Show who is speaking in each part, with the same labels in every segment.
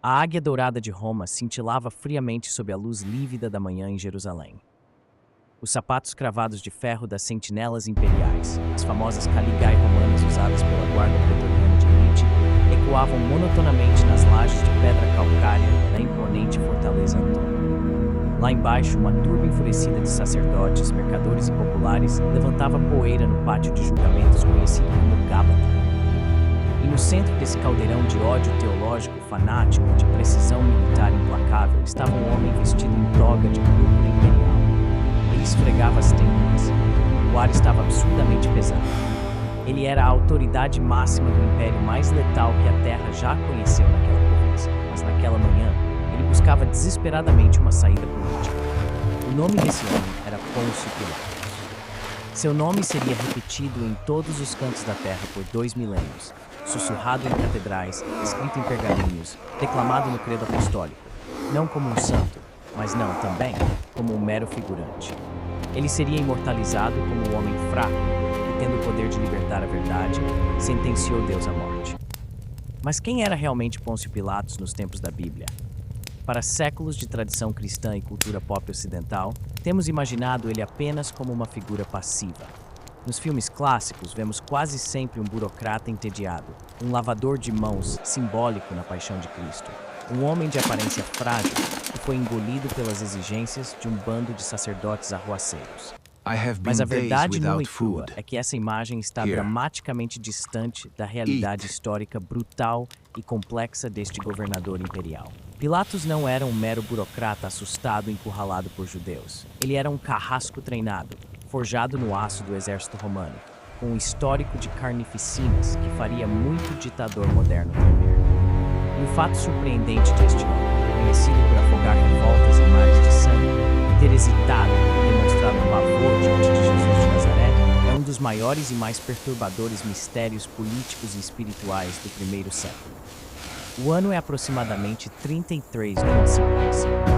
Speaker 1: A águia dourada de Roma cintilava friamente sob a luz lívida da manhã em Jerusalém. Os sapatos cravados de ferro das sentinelas imperiais, as famosas caligae romanas usadas pela guarda pretoriana de elite, ecoavam monotonamente nas lajes de pedra calcária da imponente fortaleza Antônia. Lá embaixo, uma turba enfurecida de sacerdotes, mercadores e populares levantava poeira no pátio de julgamentos conhecido como Gábata. E no centro desse caldeirão de ódio teológico fanático, de precisão militar implacável, estava um homem vestido em toga de púrpura imperial. Ele esfregava as têmporas. O ar estava absurdamente pesado. Ele era a autoridade máxima do império mais letal que a Terra já conheceu naquela província. Mas naquela manhã, ele buscava desesperadamente uma saída política. O nome desse homem era Pôncio Pilatos. Seu nome seria repetido em todos os cantos da Terra por 2 milênios, sussurrado em catedrais, escrito em pergaminhos, declamado no credo apostólico, não como um santo, mas também como um mero figurante. Ele seria imortalizado como um homem fraco, que, tendo o poder de libertar a verdade, sentenciou Deus à morte. Mas quem era realmente Pôncio Pilatos nos tempos da Bíblia? Para séculos de tradição cristã e cultura pop ocidental, temos imaginado ele apenas como uma figura passiva. Nos filmes clássicos, vemos quase sempre um burocrata entediado, um lavador de mãos simbólico na paixão de Cristo, um homem de aparência frágil que foi engolido pelas exigências de um bando de sacerdotes arruaceiros. Mas a verdade nua e crua é que essa imagem está dramaticamente distante da realidade histórica brutal e complexa deste governador imperial. Pilatos não era um mero burocrata assustado e encurralado por judeus. Ele era um carrasco treinado, forjado no aço do exército romano, com um histórico de carnificinas que faria muito ditador moderno tremer. E o fato surpreendente deste homem, conhecido por afogar revoltas em mares de sangue, e ter hesitado e demonstrado pavor diante de Jesus de Nazaré, é um dos maiores e mais perturbadores mistérios políticos e espirituais do primeiro século. O ano é aproximadamente 33 do AC.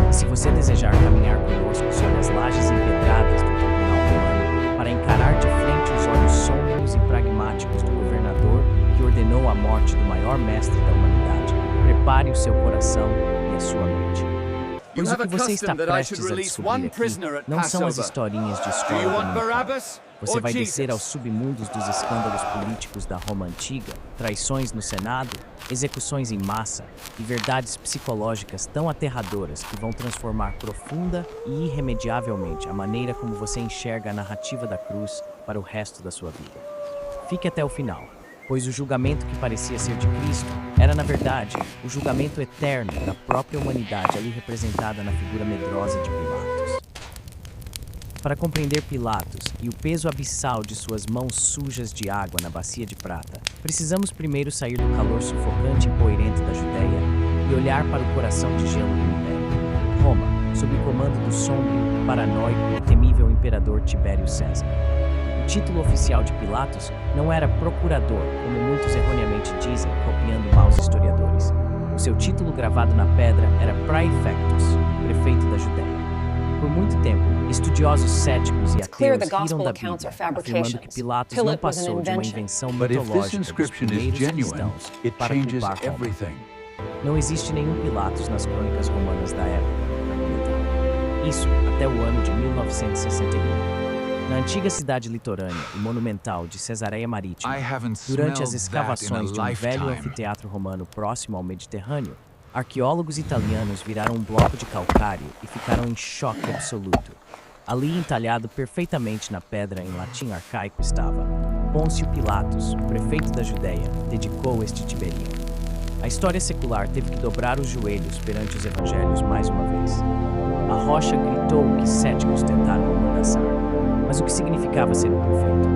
Speaker 1: E se você desejar caminhar conosco sobre as lajes empedradas do Tribunal Romano para encarar de frente os olhos sombrios e pragmáticos do governador que ordenou a morte do maior mestre da humanidade, prepare o seu coração e a sua mente. Pois o que você está prestes a descobrir aqui não são as historinhas de escola dominical. Você vai descer aos submundos dos escândalos políticos da Roma Antiga, traições no Senado, execuções em massa e verdades psicológicas tão aterradoras que vão transformar profunda e irremediavelmente a maneira como você enxerga a narrativa da cruz para o resto da sua vida. Fique até o final, pois o julgamento que parecia ser de Cristo era, na verdade, o julgamento eterno da própria humanidade ali representada na figura medrosa de Pilatos. Para compreender Pilatos e o peso abissal de suas mãos sujas de água na bacia de prata, precisamos primeiro sair do calor sufocante e poeirento da Judéia e olhar para o coração de gelo do Império. Roma, sob o comando do sombrio, paranoico e temível imperador Tibério César. O título oficial de Pilatos não era procurador, como muitos erroneamente dizem, copiando maus historiadores. O seu título gravado na pedra era Praefectus, prefeito da Judéia. Por muito tempo, estudiosos céticos e ateus riram da Bíblia, afirmando que Pilatos não passou de uma invenção mitológica dos primeiros cristãos para culpar Roma. Não existe nenhum Pilatos nas crônicas romanas da época. Isso até o ano de 1961. Na antiga cidade litorânea e monumental de Cesareia Marítima, durante as escavações de um velho anfiteatro romano próximo ao Mediterrâneo, arqueólogos italianos viraram um bloco de calcário e ficaram em choque absoluto. Ali, entalhado perfeitamente na pedra em latim arcaico estava: Pôncio Pilatos, prefeito da Judéia, dedicou este Tiberio. A história secular teve que dobrar os joelhos perante os evangelhos mais uma vez. A rocha gritou o que céticos tentaram amordaçar. Mas o que significava ser o prefeito?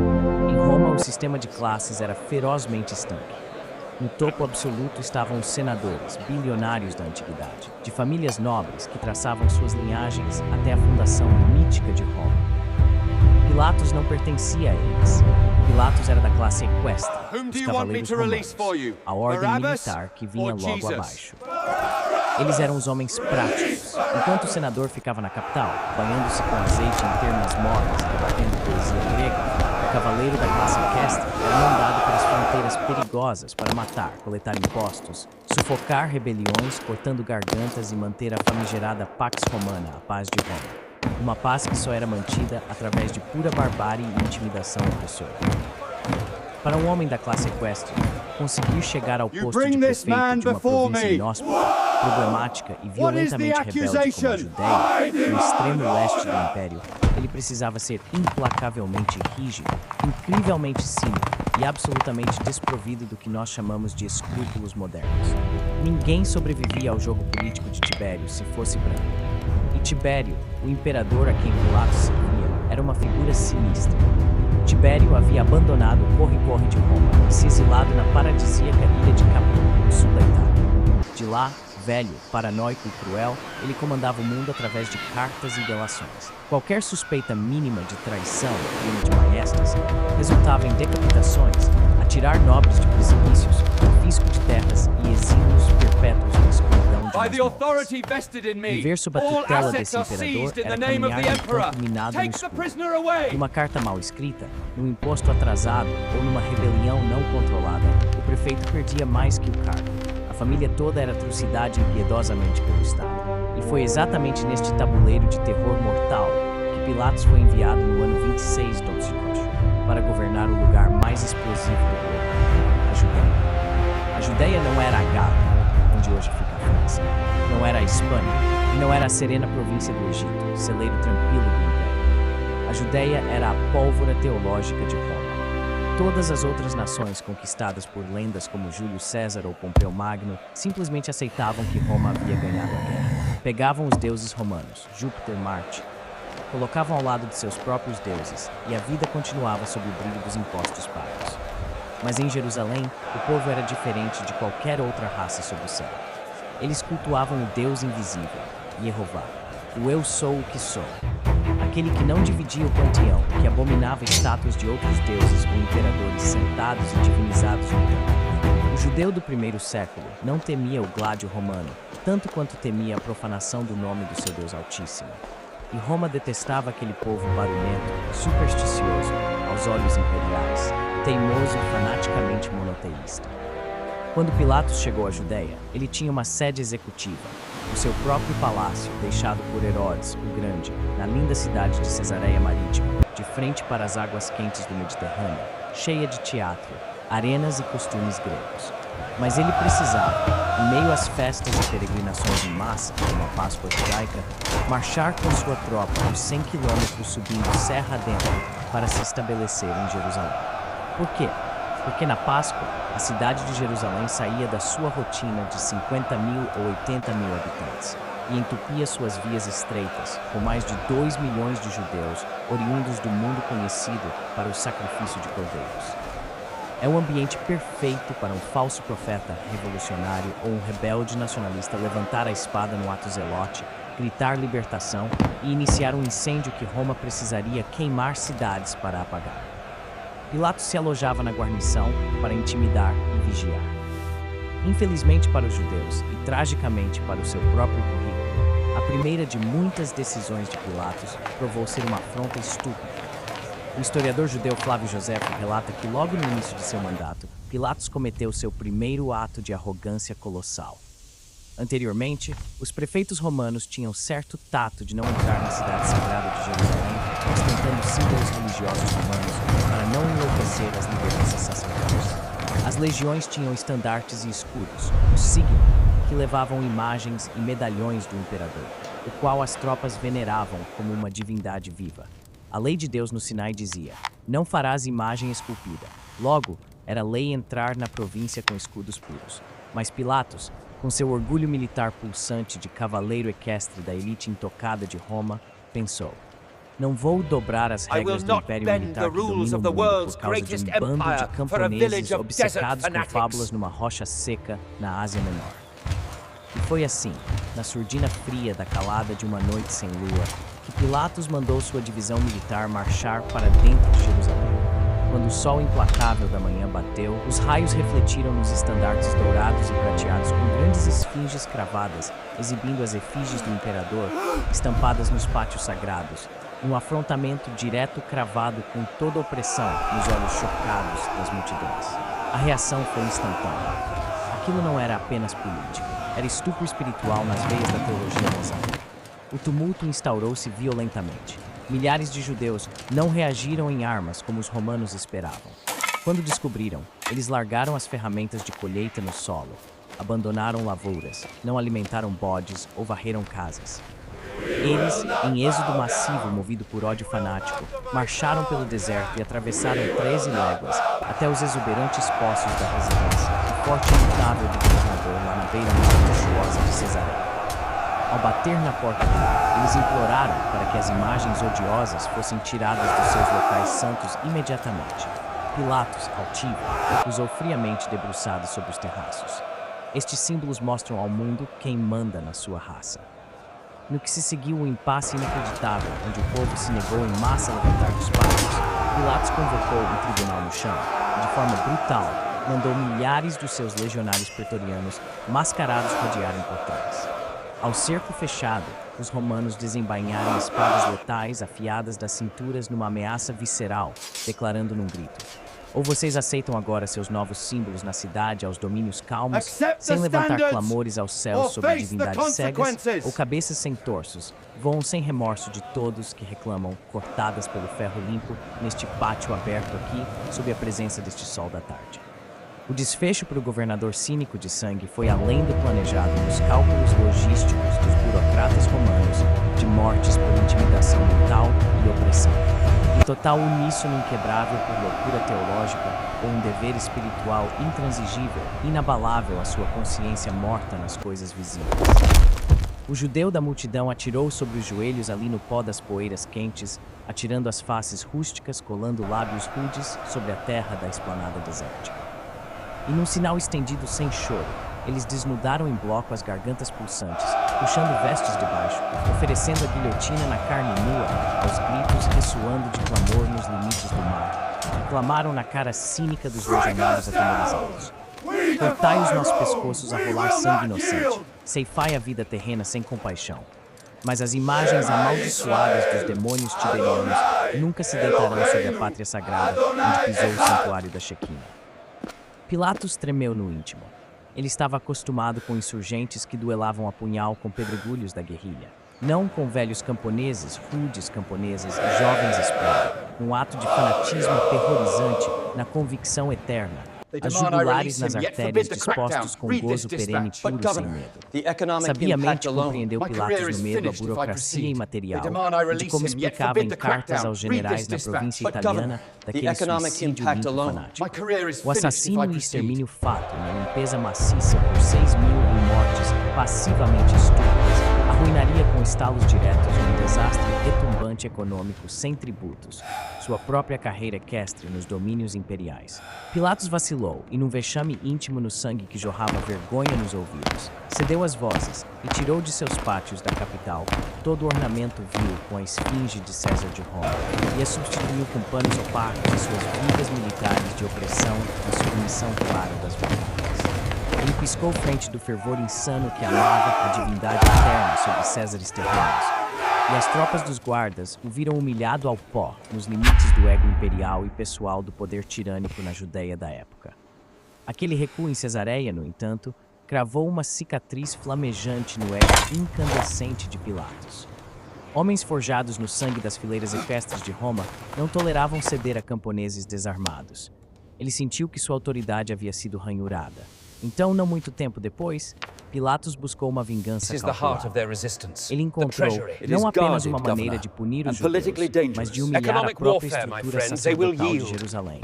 Speaker 1: Em Roma, o sistema de classes era ferozmente estanque. No topo absoluto estavam os senadores, bilionários da antiguidade, de famílias nobres que traçavam suas linhagens até a fundação mítica de Roma. Pilatos não pertencia a eles. Pilatos era da classe equestre, dos cavaleiros romanos, a ordem militar que vinha logo abaixo. Eles eram os homens práticos, enquanto o senador ficava na capital, banhando-se com azeite em termas mornas e debatendo poesia grega. O cavaleiro da classe equestre era mandado para as fronteiras perigosas para matar, coletar impostos, sufocar rebeliões, cortando gargantas e manter a famigerada Pax Romana, a paz de Roma. Uma paz que só era mantida através de pura barbárie e intimidação opressora. Para um homem da classe equestre, conseguir chegar ao posto de prefeito de uma província inóspita, problemática e violentamente rebelde como a Judéia, no extremo leste do Império, ele precisava ser implacavelmente rígido, incrivelmente cínico e absolutamente desprovido do que nós chamamos de escrúpulos modernos. Ninguém sobrevivia ao jogo político de Tibério se fosse branco. E Tibério, o imperador a quem Pilatos servia, era uma figura sinistra. Tibério havia abandonado o corre-corre de Roma e se exilado na paradisíaca ilha de Capri, no sul da Itália. De lá, velho, paranoico e cruel, ele comandava o mundo através de cartas e delações. Qualquer suspeita mínima de traição, crime de maestras, resultava em decapitações, atirar nobres de precipícios, confisco de terras e exílios perpétuos na escuridão de masmorras. Viver sob a tutela desse imperador era caminhar num campo minado no escuro. Numa carta mal escrita, num imposto atrasado ou numa rebelião não controlada, o prefeito perdia mais que o cargo. A família toda era trucidada impiedosamente pelo Estado. E foi exatamente neste tabuleiro de terror mortal que Pilatos foi enviado no ano 26 do a.C. para governar o lugar mais explosivo do globo, a Judéia. A Judéia não era a Gália, onde hoje fica a França, não era a Espanha e não era a serena província do Egito, celeiro tranquilo do Império. A Judéia era a pólvora teológica de Roma. Todas as outras nações conquistadas por lendas como Júlio César ou Pompeu Magno simplesmente aceitavam que Roma havia ganhado a guerra. Pegavam os deuses romanos, Júpiter, Marte, colocavam ao lado de seus próprios deuses e a vida continuava sob o brilho dos impostos pagos. Mas em Jerusalém, o povo era diferente de qualquer outra raça sob o céu. Eles cultuavam o Deus invisível, Jeová, o Eu Sou o que Sou. Aquele que não dividia o panteão, que abominava estátuas de outros deuses ou imperadores sentados e divinizados no templo. O judeu do primeiro século não temia o gládio romano, tanto quanto temia a profanação do nome do seu Deus Altíssimo. E Roma detestava aquele povo barulhento, supersticioso, aos olhos imperiais, teimoso e fanaticamente monoteísta. Quando Pilatos chegou à Judéia, ele tinha uma sede executiva, o seu próprio palácio, deixado por Herodes, o Grande, na linda cidade de Cesareia Marítima, de frente para as águas quentes do Mediterrâneo, cheia de teatro, arenas e costumes gregos. Mas ele precisava, em meio às festas e peregrinações em massa, como a Páscoa judaica, marchar com sua tropa por 100 quilômetros subindo serra adentro para se estabelecer em Jerusalém. Por quê? Porque na Páscoa, a cidade de Jerusalém saía da sua rotina de 50 mil ou 80 mil habitantes e entupia suas vias estreitas, com mais de 2 milhões de judeus oriundos do mundo conhecido para o sacrifício de cordeiros. É o ambiente perfeito para um falso profeta revolucionário ou um rebelde nacionalista levantar a espada no ato zelote, gritar libertação e iniciar um incêndio que Roma precisaria queimar cidades para apagar. Pilatos se alojava na guarnição para intimidar e vigiar. Infelizmente para os judeus e tragicamente para o seu próprio currículo, a primeira de muitas decisões de Pilatos provou ser uma afronta estúpida. O historiador judeu Flávio Joséfo relata que logo no início de seu mandato, Pilatos cometeu seu primeiro ato de arrogância colossal. Anteriormente, os prefeitos romanos tinham certo tato de não entrar na cidade sagrada de Jerusalém, ostentando símbolos religiosos romanos para não enlouquecer as lideranças sacerdotais. As legiões tinham estandartes e escudos, o signo, que levavam imagens e medalhões do imperador, o qual as tropas veneravam como uma divindade viva. A lei de Deus no Sinai dizia: não farás imagem esculpida. Logo, era lei entrar na província com escudos puros. Mas Pilatos, com seu orgulho militar pulsante de cavaleiro equestre da elite intocada de Roma, pensou: não vou dobrar as regras do império militar que domina o mundo por causa de um bando de camponeses obcecados com fábulas numa rocha seca na Ásia Menor. E foi assim, na surdina fria da calada de uma noite sem lua, que Pilatos mandou sua divisão militar marchar para dentro de Jerusalém. Quando o sol implacável da manhã bateu, os raios refletiram nos estandartes dourados e prateados com grandes esfinges cravadas, exibindo as efígies do imperador, estampadas nos pátios sagrados, um afrontamento direto cravado com toda a opressão nos olhos chocados das multidões. A reação foi instantânea. Aquilo não era apenas político, era estupro espiritual nas veias da teologia mosaica. O tumulto instaurou-se violentamente. Milhares de judeus não reagiram em armas como os romanos esperavam. Quando descobriram, eles largaram as ferramentas de colheita no solo, abandonaram lavouras, não alimentaram bodes ou varreram casas. Eles, em êxodo massivo movido por ódio fanático, marcharam pelo deserto e atravessaram 13 léguas até os exuberantes poços da residência, o forte imutável do governador lá na beira-mar luxuosa de Cesareia. Ao bater na porta dele, eles imploraram para que as imagens odiosas fossem tiradas dos seus locais santos imediatamente. Pilatos, altivo, acusou friamente debruçado sobre os terraços. Estes símbolos mostram ao mundo quem manda na sua raça. No que se seguiu um impasse inacreditável, onde o povo se negou em massa a levantar dos pátios, Pilatos convocou um tribunal no chão e, de forma brutal, mandou milhares dos seus legionários pretorianos mascarados rodearem portões. Ao cerco fechado, os romanos desembainharam espadas letais afiadas das cinturas numa ameaça visceral, declarando num grito: ou vocês aceitam agora seus novos símbolos na cidade aos domínios calmos, sem levantar clamores aos céus sobre divindades cegas, ou cabeças sem torsos, voam sem remorso de todos que reclamam, cortadas pelo ferro limpo, neste pátio aberto aqui, sob a presença deste sol da tarde. O desfecho para o governador cínico de sangue foi além do planejado nos cálculos logísticos dos burocratas romanos de mortes por intimidação mental e opressão. Em total uníssono inquebrável por loucura teológica ou um dever espiritual intransigível, inabalável à sua consciência morta nas coisas visíveis. O judeu da multidão atirou sobre os joelhos ali no pó das poeiras quentes, atirando as faces rústicas, colando lábios rudes sobre a terra da esplanada desértica. E num sinal estendido sem choro, eles desnudaram em bloco as gargantas pulsantes, puxando vestes de baixo, oferecendo a guilhotina na carne nua, aos gritos ressoando de clamor nos limites do mar, e clamaram na cara cínica dos legionários atemorizados: cortai os nossos pescoços a rolar sangue inocente, ceifai a vida terrena sem compaixão. Mas as imagens amaldiçoadas dos demônios tiberianos nunca se deitarão sobre a pátria sagrada onde pisou o santuário da Shequina. Pilatos tremeu no íntimo. Ele estava acostumado com insurgentes que duelavam a punhal com pedregulhos da guerrilha, não com velhos camponeses, rudes camponeses e jovens esplêndidos, um ato de fanatismo aterrorizante na convicção eterna, as jugulares nas artérias dispostos com gozo perene puro sem medo. Sabiamente compreendeu Pilatos no medo a burocracia imaterial e de como explicava em cartas aos generais na província italiana daquele suicídio limpo fanático. O assassínio e extermínio fato na limpeza maciça por 6.000 mortes passivamente estúpidas arruinaria com estalos diretos um desastre retumbante econômico sem tributos, sua própria carreira equestre nos domínios imperiais. Pilatos vacilou e, num vexame íntimo no sangue que jorrava vergonha nos ouvidos, cedeu às vozes e tirou de seus pátios da capital todo o ornamento vil com a esfinge de César de Roma e a substituiu com panos opacos e suas vigas militares de opressão e submissão clara das vontades. Ele piscou frente do fervor insano que amava a divindade eterna sobre Césares terrenos, e as tropas dos guardas o viram humilhado ao pó nos limites do ego imperial e pessoal do poder tirânico na Judéia da época. Aquele recuo em Cesareia, no entanto, cravou uma cicatriz flamejante no ego incandescente de Pilatos. Homens forjados no sangue das fileiras equestres de Roma não toleravam ceder a camponeses desarmados. Ele sentiu que sua autoridade havia sido ranhurada. Então, não muito tempo depois, Pilatos buscou uma vingança calculada. Ele encontrou não apenas uma maneira de punir os judeus, mas de humilhar a própria estrutura sacerdotal de Jerusalém,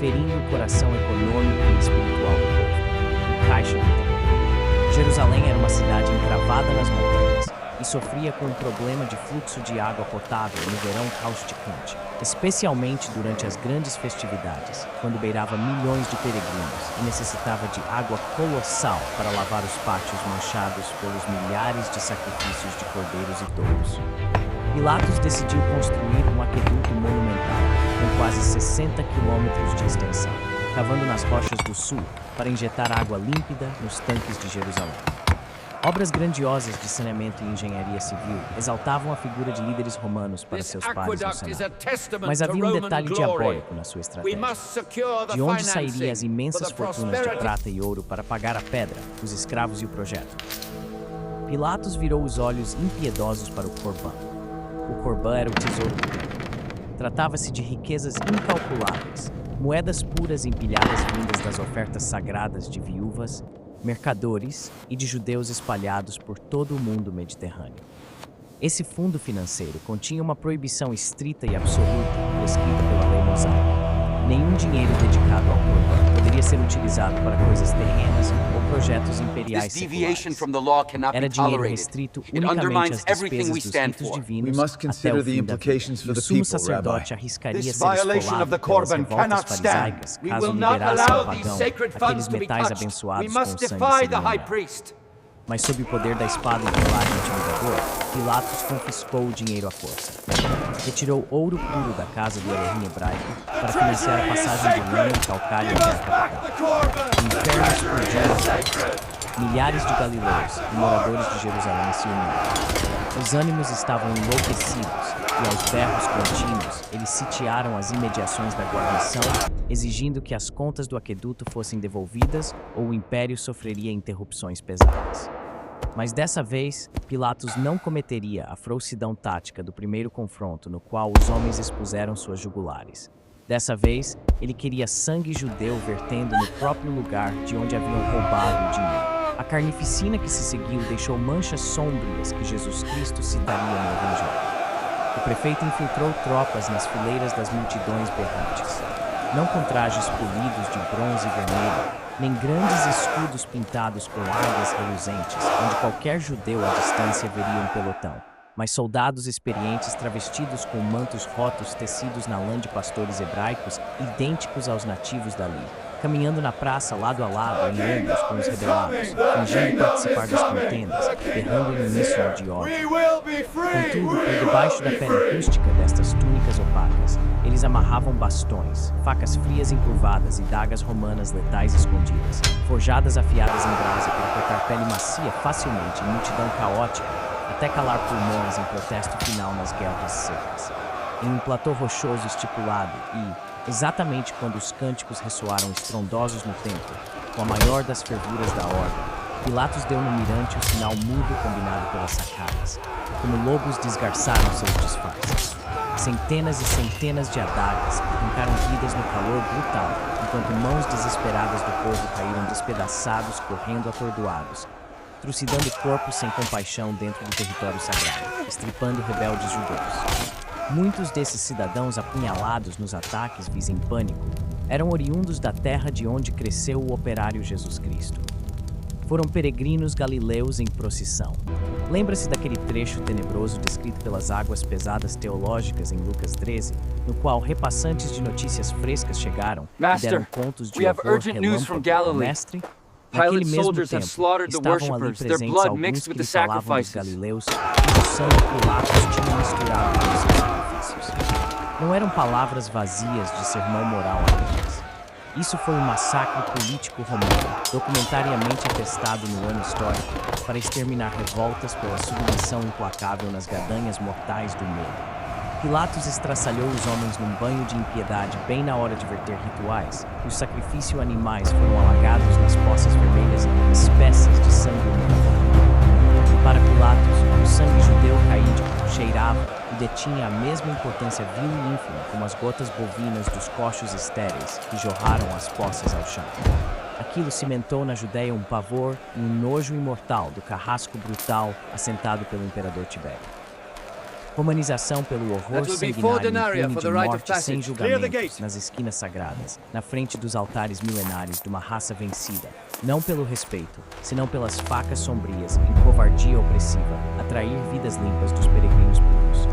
Speaker 1: ferindo o coração econômico e espiritual do povo. O caixa do templo. Jerusalém era uma cidade encravada nas montanhas e sofria com um problema de fluxo de água potável no verão causticante, especialmente durante as grandes festividades, quando beirava milhões de peregrinos e necessitava de água colossal para lavar os pátios manchados pelos milhares de sacrifícios de cordeiros e touros. Pilatos decidiu construir um aqueduto monumental, com quase 60 quilômetros de extensão, cavando nas rochas do sul para injetar água límpida nos tanques de Jerusalém. Obras grandiosas de saneamento e engenharia civil exaltavam a figura de líderes romanos para
Speaker 2: This
Speaker 1: seus pares no
Speaker 2: aqueduct is a
Speaker 1: Senado.
Speaker 2: testament
Speaker 1: Mas
Speaker 2: to
Speaker 1: havia um
Speaker 2: Roman
Speaker 1: detalhe
Speaker 2: glory.
Speaker 1: diabólico na sua
Speaker 2: We
Speaker 1: estratégia.
Speaker 2: must secure the
Speaker 1: De onde sairiam as
Speaker 2: financing
Speaker 1: imensas
Speaker 2: for the
Speaker 1: fortunas de
Speaker 2: prosperity.
Speaker 1: prata e ouro para pagar a pedra, os escravos e o projeto? Pilatos virou os olhos impiedosos para o Corbã. O Corbã era o tesouro do templo. Tratava-se de riquezas incalculáveis, moedas puras empilhadas vindas das ofertas sagradas de viúvas, mercadores e de judeus espalhados por todo o mundo mediterrâneo. Esse fundo financeiro continha uma proibição estrita e absoluta prescrita pela lei mosaica. Nenhum dinheiro dedicado ao Corbã poderia ser utilizado para coisas terrenas ou projetos imperiais
Speaker 3: This deviation
Speaker 1: seculares.
Speaker 3: from the law cannot
Speaker 1: Era
Speaker 3: be
Speaker 1: dinheiro
Speaker 3: tolerated.
Speaker 1: restrito
Speaker 3: It
Speaker 1: unicamente
Speaker 3: undermines
Speaker 1: às
Speaker 3: everything
Speaker 1: despesas
Speaker 3: we
Speaker 1: dos
Speaker 3: stand
Speaker 1: ritos
Speaker 3: for.
Speaker 1: divinos
Speaker 4: We must
Speaker 1: até
Speaker 4: consider
Speaker 1: o
Speaker 4: the
Speaker 1: fim da vida.
Speaker 4: implications
Speaker 1: E
Speaker 4: for
Speaker 1: o
Speaker 4: the
Speaker 1: sumo
Speaker 4: people,
Speaker 1: sacerdote
Speaker 4: Rabbi.
Speaker 1: arriscaria
Speaker 2: This
Speaker 1: ser
Speaker 2: violation
Speaker 1: esfolado
Speaker 2: of the
Speaker 1: pelas
Speaker 2: Corban
Speaker 1: revoltas
Speaker 2: cannot stand.
Speaker 1: farisaicas
Speaker 2: We
Speaker 1: caso
Speaker 2: will not
Speaker 1: liberasse ao
Speaker 2: allow these
Speaker 1: pagão
Speaker 2: sacred
Speaker 1: aqueles
Speaker 2: funds to be
Speaker 1: metais
Speaker 2: touched. We
Speaker 1: abençoados com
Speaker 2: must
Speaker 1: sangue
Speaker 2: defy the high
Speaker 1: cerimonial.
Speaker 2: priest.
Speaker 1: Mas sob o poder da espada e do lábio intimidador, Pilatos confiscou o dinheiro à força. Retirou ouro puro da casa do Elohim hebraico para financiar a passagem de lã e calcário até a capital. O inferno explodiu. Milhares de galileus e moradores de Jerusalém se uniram. Os ânimos estavam enlouquecidos e, aos berros contínuos, eles sitiaram as imediações da guarnição, exigindo que as contas do aqueduto fossem devolvidas ou o império sofreria interrupções pesadas. Mas dessa vez, Pilatos não cometeria a frouxidão tática do primeiro confronto no qual os homens expuseram suas jugulares. Dessa vez, ele queria sangue judeu vertendo no próprio lugar de onde haviam roubado o dinheiro. A carnificina que se seguiu deixou manchas sômbrias que Jesus Cristo citaria no Evangelho. O prefeito infiltrou tropas nas fileiras das multidões berrantes, não com trajes polidos de bronze e vermelho, nem grandes escudos pintados com águias reluzentes, onde qualquer judeu à distância veria um pelotão, mas soldados experientes travestidos com mantos rotos tecidos na lã de pastores hebraicos, idênticos aos nativos dali, caminhando na praça lado a lado em ombros com os rebelados, fingindo participar das contendas, berrando em uníssono de ódio. Contudo, por debaixo da pele rústica destas túnicas opacas, eles amarravam bastões, facas frias encurvadas e dagas romanas letais escondidas, forjadas afiadas em brasa para cortar pele macia facilmente em multidão caótica, até calar pulmões em protesto final nas guerras secas. Em um platô rochoso estipulado e, exatamente quando os cânticos ressoaram estrondosos no templo, com a maior das fervuras da ordem, Pilatos deu no mirante o sinal mudo combinado pelas sacadas, como lobos desgarçaram seus disfarces. Centenas e centenas de adagas arrancaram vidas no calor brutal, enquanto mãos desesperadas do povo caíram despedaçados, correndo atordoados, trucidando corpos sem compaixão dentro do território sagrado, estripando rebeldes judeus. Muitos desses cidadãos apunhalados nos ataques vis em pânico eram oriundos da terra de onde cresceu o operário Jesus Cristo. Foram peregrinos galileus em procissão. Lembra-se daquele trecho tenebroso descrito pelas águas pesadas teológicas em Lucas 13, no qual repassantes de notícias frescas chegaram e deram contos de horror relâmpago ao mestre? Naquele mesmo tempo, estavam ali presentes alguns que lhe falavam dos galileus e o sangue de Pilatos tinha misturado com os seus sacrifícios. Não eram palavras vazias de sermão moral apenas. Isso foi um massacre político romano, documentariamente atestado no ano histórico, para exterminar revoltas pela submissão implacável nas gadanhas mortais do medo. Pilatos estraçalhou os homens num banho de impiedade bem na hora de verter rituais, e os sacrifícios animais foram alagados nas poças vermelhas espessas de sangue humano. Para Pilatos, o sangue judeu caídico cheirava e detinha a mesma importância vil e ínfima como as gotas bovinas dos coxos estéreis que jorraram as poças ao chão. Aquilo cimentou na Judéia um pavor e um nojo imortal do carrasco brutal assentado pelo imperador Tibério. Romanização pelo horror sanguinário e impune de morte sem julgamentos nas esquinas sagradas, na frente dos altares milenares de uma raça vencida, não pelo respeito, senão pelas facas sombrias em covardia opressiva, atrair vidas limpas dos peregrinos puros.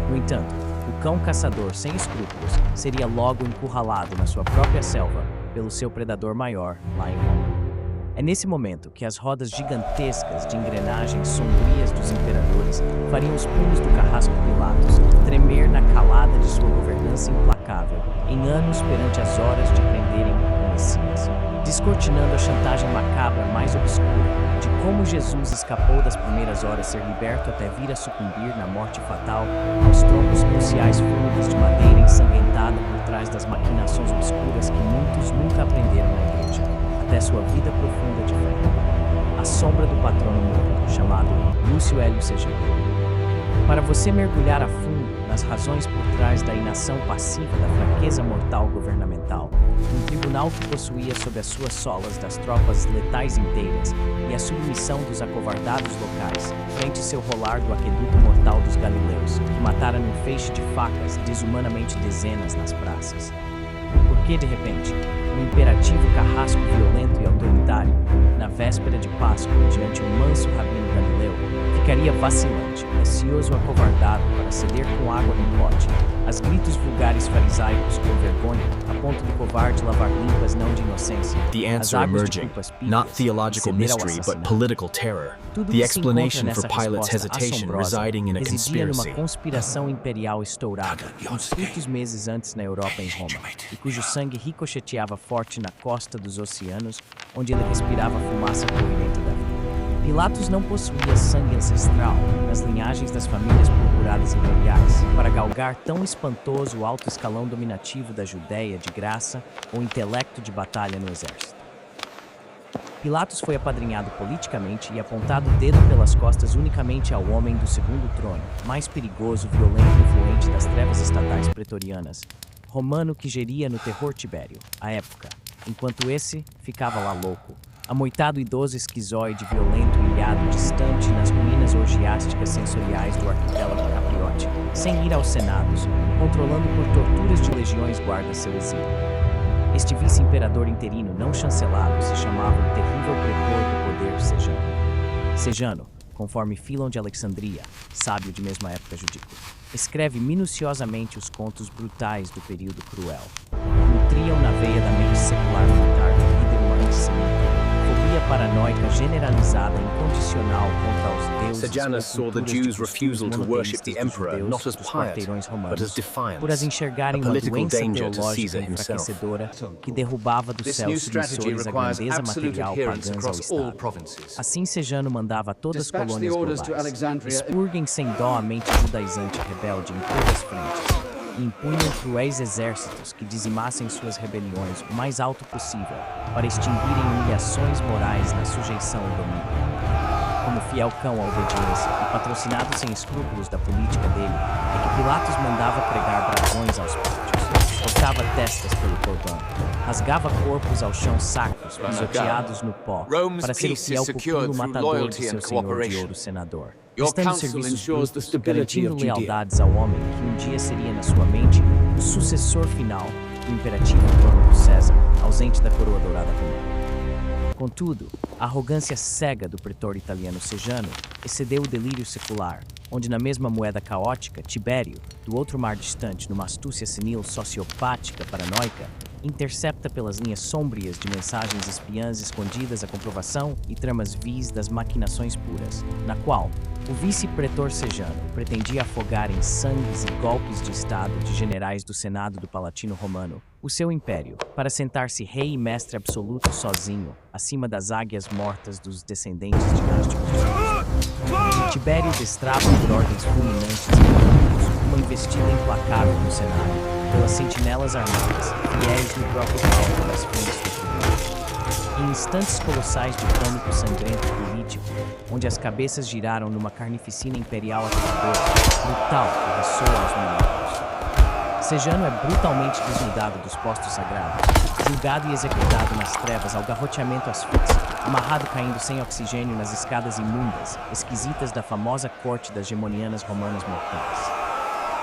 Speaker 1: No entanto, o cão caçador sem escrúpulos seria logo encurralado na sua própria selva pelo seu predador maior lá em Roma. É nesse momento que as rodas gigantescas de engrenagens sombrias dos imperadores fariam os punhos do carrasco Pilatos tremer na calada de sua governança implacável, em anos perante as horas de prenderem o Messias. descortinando a chantagem macabra mais obscura de como Jesus escapou das primeiras horas ser liberto até vir a sucumbir na morte fatal aos troncos cruciais fúnebres de madeira ensanguentada por trás das maquinações obscuras que muitos nunca aprenderam na igreja, até sua vida profunda de fé. A sombra do patrono morto, chamado Lúcio Hélio Sejano. Para você mergulhar a fundo nas razões por trás da inação passiva da fraqueza mortal governamental, um tribunal que possuía sob as suas solas das tropas letais inteiras e a submissão dos acovardados locais, frente seu rolar do aqueduto mortal dos galileus, que matara num feixe de facas desumanamente dezenas nas praças. Porque, de repente, um imperativo carrasco violento e autoritário, na véspera de Páscoa, diante um manso rabino galileu, ficaria vacilante, ansioso acovardado para ceder com água no pote, as gritos vulgares farisaicos com vergonha, a ponto do covarde lavar limpas não de inocência,
Speaker 2: The
Speaker 1: as
Speaker 2: answer
Speaker 1: águas de
Speaker 2: emerging,
Speaker 1: culpas pífias,
Speaker 2: not
Speaker 1: e
Speaker 2: theological
Speaker 1: ceder ao
Speaker 2: mystery, but
Speaker 1: assassinato.
Speaker 2: political terror.
Speaker 1: Tudo
Speaker 2: The
Speaker 1: que se encontra
Speaker 2: explanation for
Speaker 1: nessa
Speaker 2: Pilate's
Speaker 1: resposta
Speaker 2: hesitation
Speaker 1: assombrosa
Speaker 2: residing in a
Speaker 1: residia numa
Speaker 2: conspiracy.
Speaker 1: conspiração imperial estourada, uns curtos meses antes na Europa e em Roma, e cujo sangue ricocheteava forte na costa dos oceanos, onde ele respirava a fumaça coerente da vida. Pilatos não possuía sangue ancestral nas linhagens das famílias procuradas imperiais para galgar tão espantoso alto escalão dominativo da Judéia de graça ou intelecto de batalha no exército. Pilatos foi apadrinhado politicamente e apontado o dedo pelas costas unicamente ao homem do segundo trono, mais perigoso, violento e influente das trevas estatais pretorianas, romano que geria no terror Tibério, à época, enquanto esse ficava lá louco, amoitado idoso esquizoide violento e ilhado distante nas ruínas orgiásticas sensoriais do arquipélago Capriote, sem ir aos senados, controlando por torturas de legiões guarda seu exílio. Este vice-imperador interino não chancelado se chamava o terrível pretor do poder Sejano. Sejano, conforme Filon de Alexandria, sábio de mesma época judico, escreve minuciosamente os contos brutais do período cruel. Nutriam na veia da mente secular militar do líder humano antissemita, fobia paranoica generalizada e incondicional contra os deuses
Speaker 2: Sejanus
Speaker 1: ou
Speaker 2: saw the
Speaker 1: culturas de
Speaker 2: Jews'
Speaker 1: costumes
Speaker 2: refusal to worship the
Speaker 1: monoteístas dos
Speaker 2: emperor
Speaker 1: judeus
Speaker 2: not as
Speaker 1: dos
Speaker 2: piety,
Speaker 1: quarteirões
Speaker 2: but as
Speaker 1: romanos,
Speaker 2: defiance,
Speaker 1: por as enxergarem
Speaker 2: a
Speaker 1: uma
Speaker 2: political
Speaker 1: doença
Speaker 2: danger to
Speaker 1: teológica
Speaker 2: Caesar himself.
Speaker 1: enfraquecedora que derrubava do
Speaker 3: This
Speaker 1: céu
Speaker 3: new strategy
Speaker 1: submissores à
Speaker 3: requires
Speaker 1: grandeza
Speaker 3: absolute
Speaker 1: material
Speaker 3: adherence
Speaker 1: pagãs ao
Speaker 3: across all
Speaker 1: Estado.
Speaker 3: provinces.
Speaker 1: Assim Sejano mandava a todas as
Speaker 3: Dispatch the
Speaker 1: colônias
Speaker 3: orders to
Speaker 1: globais,
Speaker 3: Alexandria.
Speaker 1: expurguem sem dó a mente judaizante e rebelde em todas as frentes, e impunham cruéis exércitos que dizimassem suas rebeliões o mais alto possível, para extinguirem humilhações morais na sujeição ao domínio. Como fiel cão à obediência e patrocinado sem escrúpulos da política dele, é que Pilatos mandava pregar brasões aos pátios, cortava testas pelo cordão, rasgava corpos ao chão sacros, pisoteados no pó,
Speaker 3: Rome's
Speaker 1: para ser o
Speaker 3: peace
Speaker 1: fiel
Speaker 3: is secured
Speaker 1: pupilo
Speaker 3: through
Speaker 1: matador de
Speaker 3: loyalty
Speaker 1: seu
Speaker 3: and
Speaker 1: senhor de
Speaker 3: cooperation.
Speaker 1: ouro senador,
Speaker 3: Your
Speaker 1: prestando
Speaker 3: counsel
Speaker 1: serviços
Speaker 3: ensures the
Speaker 1: brutos,
Speaker 3: stability
Speaker 1: garantindo
Speaker 3: of Judea.
Speaker 1: lealdades ao homem que um dia seria na sua mente o sucessor final do imperativo trono do César, ausente da coroa dourada romana. Contudo, a arrogância cega do pretor italiano Sejano excedeu o delírio secular, onde na mesma moeda caótica, Tibério, do outro mar distante, numa astúcia senil sociopática paranoica, intercepta pelas linhas sômbrias de mensagens espiãs escondidas a comprovação e tramas vis das maquinações puras, na qual o vice-pretor Sejano pretendia afogar em sangues e golpes de Estado de generais do Senado do Palatino Romano o seu império, para sentar-se rei e mestre absoluto sozinho, acima das águias mortas dos descendentes dinásticos. Tibério destrava por ordens fulminantes e corruptos uma investida implacável no cenário, pelas sentinelas armadas, fiéis no próprio palco das frentes do tribunal. Em instantes colossais de pânico sangrento político, onde as cabeças giraram numa carnificina imperial aterradora, brutal que ressoa aos milímetros. Sejano é brutalmente desnudado dos postos sagrados, julgado e executado nas trevas ao garroteamento asfíxico, amarrado caindo sem oxigênio nas escadas imundas, esquisitas da famosa corte das gemonianas romanas mortais.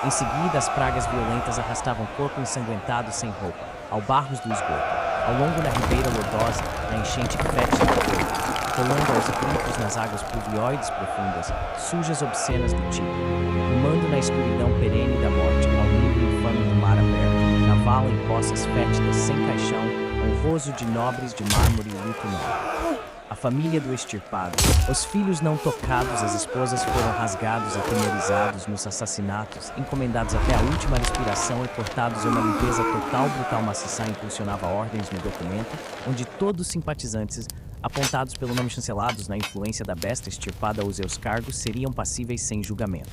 Speaker 1: Em seguida, as pragas violentas arrastavam o corpo ensanguentado sem roupa, ao barros do esgoto, ao longo da ribeira lodosa, na enchente fétida do fogo, rolando aos gritos nas águas pluvioides profundas, sujas obscenas do Tigre, rumando na escuridão perene da morte, ao nível infame do mar aberto, na vala em poças fétidas sem caixão, honroso de nobres de mármore e luto negro. a família do extirpado, os filhos não tocados, as esposas foram rasgados e atemorizados nos assassinatos, encomendados até a última respiração e cortados em uma limpeza total. Brutal maciçá impulsionava ordens no documento, onde todos os simpatizantes, apontados pelo nome chancelados na influência da besta extirpada aos seus cargos, seriam passíveis sem julgamento.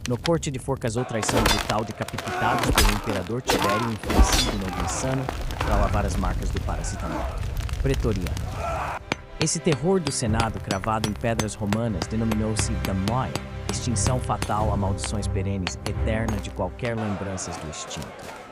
Speaker 1: No corte de forcas ou traição brutal, decapitados pelo imperador Tibério, enfurecido no insano, para lavar as marcas do paracetamol. Pretoriano. Esse terror do Senado, cravado em pedras romanas, denominou-se Damnoi, extinção fatal a maldições perenes, eterna de qualquer lembranças do extinto.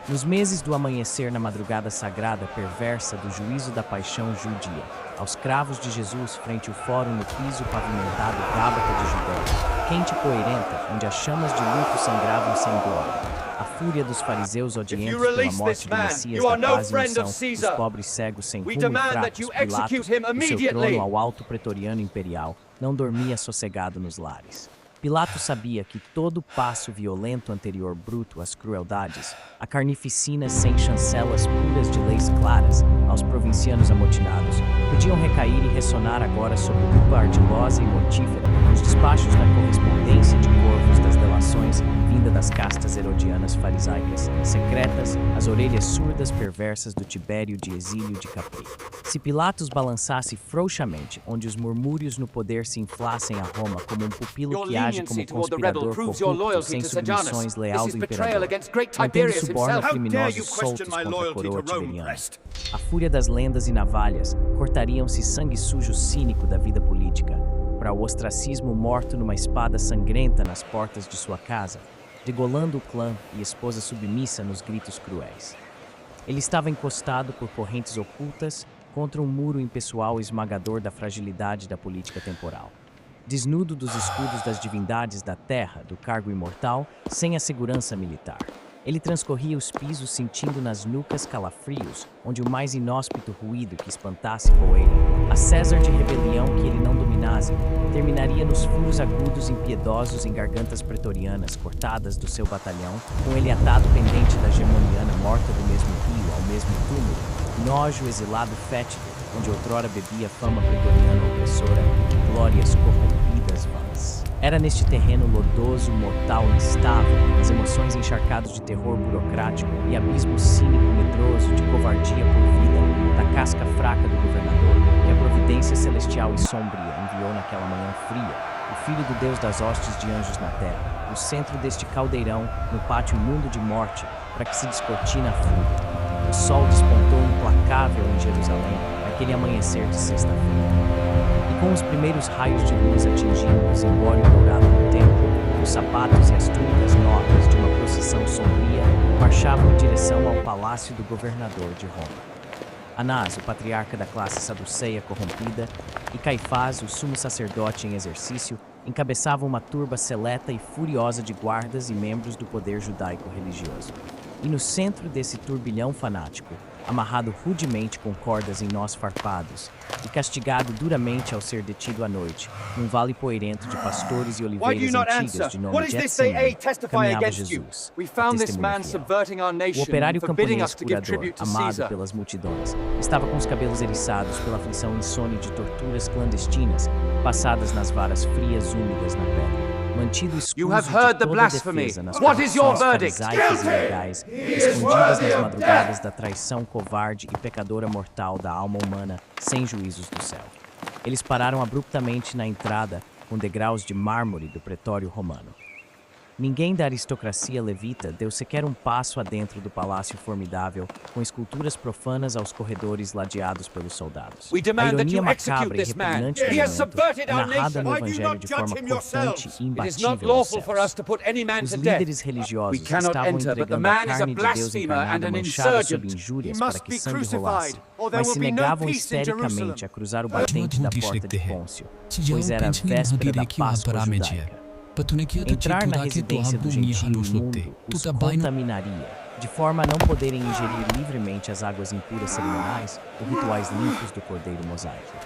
Speaker 1: Nos meses do amanhecer, na madrugada sagrada, perversa do juízo da paixão judia, aos cravos de Jesus frente ao fórum no piso pavimentado Gábata de Judéia, quente e poeirenta, onde as chamas de luto sangravam sem glória. A fúria dos fariseus odientos pela morte do Messias da paz e unção, os pobres cegos sem rumo e fracos, Pilatos, do seu trono ao alto pretoriano imperial, não dormia sossegado nos lares. Pilato sabia que todo passo violento anterior bruto às crueldades, a carnificina sem chancelas puras de leis claras, aos provincianos amotinados, podiam recair e ressonar agora sob culpa ardilosa e mortífera, nos despachos da correspondência de corvos das delações, vinda das castas herodianas farisaicas, secretas, as orelhas surdas perversas do Tibério de exílio de Capri. Se Pilatos balançasse frouxamente, onde os murmúrios no poder se inflassem a Roma como um pupilo que age como conspirador corrupto, sem submissões, leal do imperador, mantendo suborno criminosos soltos contra a coroa tiberiana. A fúria das lendas e navalhas cortariam-se sangue sujo cínico da vida política, para o ostracismo morto numa espada sangrenta nas portas de sua casa, degolando o clã e esposa submissa nos gritos cruéis. Ele estava encostado por correntes ocultas contra um muro impessoal esmagador da fragilidade da política temporal. Desnudo dos escudos das divindades da terra, do cargo imortal, sem a segurança militar. Ele transcorria os pisos sentindo nas nucas calafrios, onde o mais inóspito ruído que espantasse poeira, a César de rebelião que ele não dominasse, terminaria nos furos agudos impiedosos em gargantas pretorianas cortadas do seu batalhão, com ele atado pendente da gemoniana morta do mesmo rio ao mesmo túmulo, nojo exilado fétido, onde outrora bebia fama pretoriana opressora, glórias corrompidas vãs. Era neste terreno lodoso, mortal, instável, as emoções encharcadas de terror burocrático e abismo cínico medroso de covardia por vida, da casca fraca do governador, que a providência celestial e sombria enviou naquela manhã fria, o filho do Deus das hostes de anjos na terra, no centro deste caldeirão, no pátio imundo de morte, para que se descortina a fúria. O sol despontou implacável em Jerusalém, naquele amanhecer de sexta-feira. Com os primeiros raios de luz atingindo o zimbório dourado do templo, os sapatos e as túnicas novas de uma procissão sombria marchavam em direção ao palácio do governador de Roma. Anás, o patriarca da classe saduceia corrompida, e Caifás, o sumo sacerdote em exercício, encabeçavam uma turba seleta e furiosa de guardas e membros do poder judaico-religioso. E no centro desse turbilhão fanático, amarrado rudemente com cordas em nós farpados e castigado duramente ao ser detido à noite, num vale poeirento de pastores e oliveiras antigas de nome Getsemane, caminhava Jesus, a testemunha fiel. O operário camponês curador, amado pelas multidões, estava com os cabelos eriçados pela aflição insone de torturas clandestinas, passadas nas varas frias úmidas na pedra. Mantido escuso de toda a defesa nas corrupções farisaicas e legais, escondidas nas madrugadas da traição covarde e pecadora mortal da alma humana, sem juízos do céu. Eles pararam abruptamente na entrada, com degraus de mármore do pretório romano. Ninguém da aristocracia levita deu sequer um passo adentro do palácio formidável, com esculturas profanas aos corredores ladeados pelos soldados. A ironia macabra e repugnante do momento é narrada no Evangelho de forma cortante e imbatível aos céus. Os líderes religiosos estavam entregando a carne de Deus encarnada manchada sob injúrias para que sangue rolasse, mas se negavam histericamente a cruzar o batente da porta de Pôncio, pois era a véspera da Páscoa judaica. Entrar na residência do gentio imundo os contaminaria, de forma a não poderem ingerir livremente as águas impuras cerimoniais ou rituais limpos do cordeiro mosaico.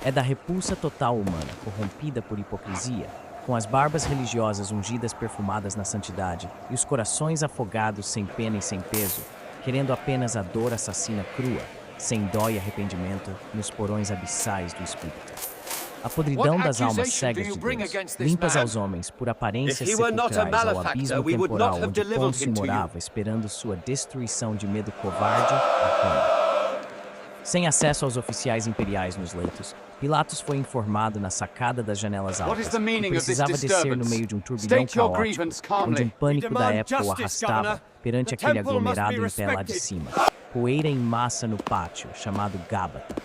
Speaker 1: É da repulsa total humana, corrompida por hipocrisia, com as barbas religiosas ungidas perfumadas na santidade e os corações afogados sem pena e sem peso, querendo apenas a dor assassina crua, sem dó e arrependimento, nos porões abissais do espírito. A podridão das almas cegas de Deus, limpas aos homens por aparências sepulcrais ao abismo temporal onde Pôncio morava, esperando sua destruição de medo covarde a Roma. Sem acesso aos oficiais imperiais nos leitos, Pilatos foi informado na sacada das janelas altas que precisava descer no meio de um turbilhão caótico, onde um pânico da época o arrastava perante aquele aglomerado em pé lá de cima, poeira em massa no pátio, chamado Gábata.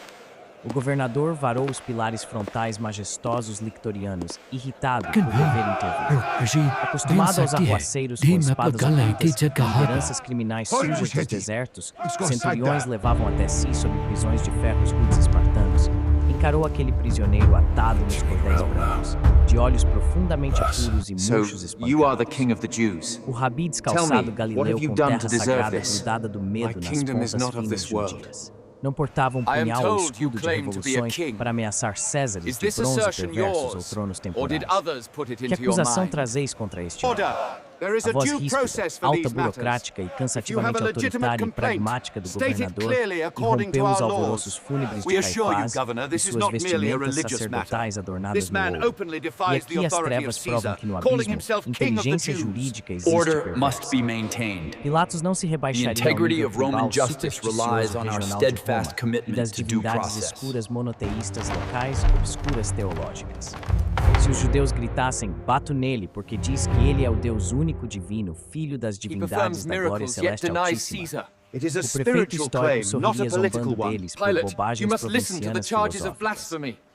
Speaker 1: O governador varou os pilares frontais majestosos lictorianos, irritado por dever intervir. Acostumado aos arruaceiros com espadas ocultas e lideranças criminais sujas dos desertos, centuriões levavam até si sob prisões de ferros rudes espartanos. Encarou aquele prisioneiro atado nos cordéis brancos, de olhos profundamente puros e murchos espantados. O rabi descalçado galileu com terra sagrada grudada do medo nas pontas finas judias. Não portava um punhal ou escudo de revoluções para ameaçar Césares de bronze perversos ou tronos temporais. Que acusação trazeis contra este homem? A voz ríspida, alta burocrática e cansativamente autoritária e pragmática do governador irrompeu os alvoroços fúnebres de Caifás e suas vestimentas sacerdotais adornadas no ouro. E aqui as trevas provam que no abismo, inteligência jurídica existe perversa. Pilatos não se rebaixaria ao nível tribal supersticioso regional de Roma e das divindades escuras monoteístas locais obscuras teológicas. Se os judeus gritassem, bato nele, porque diz que ele é o Deus único divino, filho das divindades da glória celeste altíssima, o prefeito histórico sorriria zombando deles por bobagens provincianas filosóficas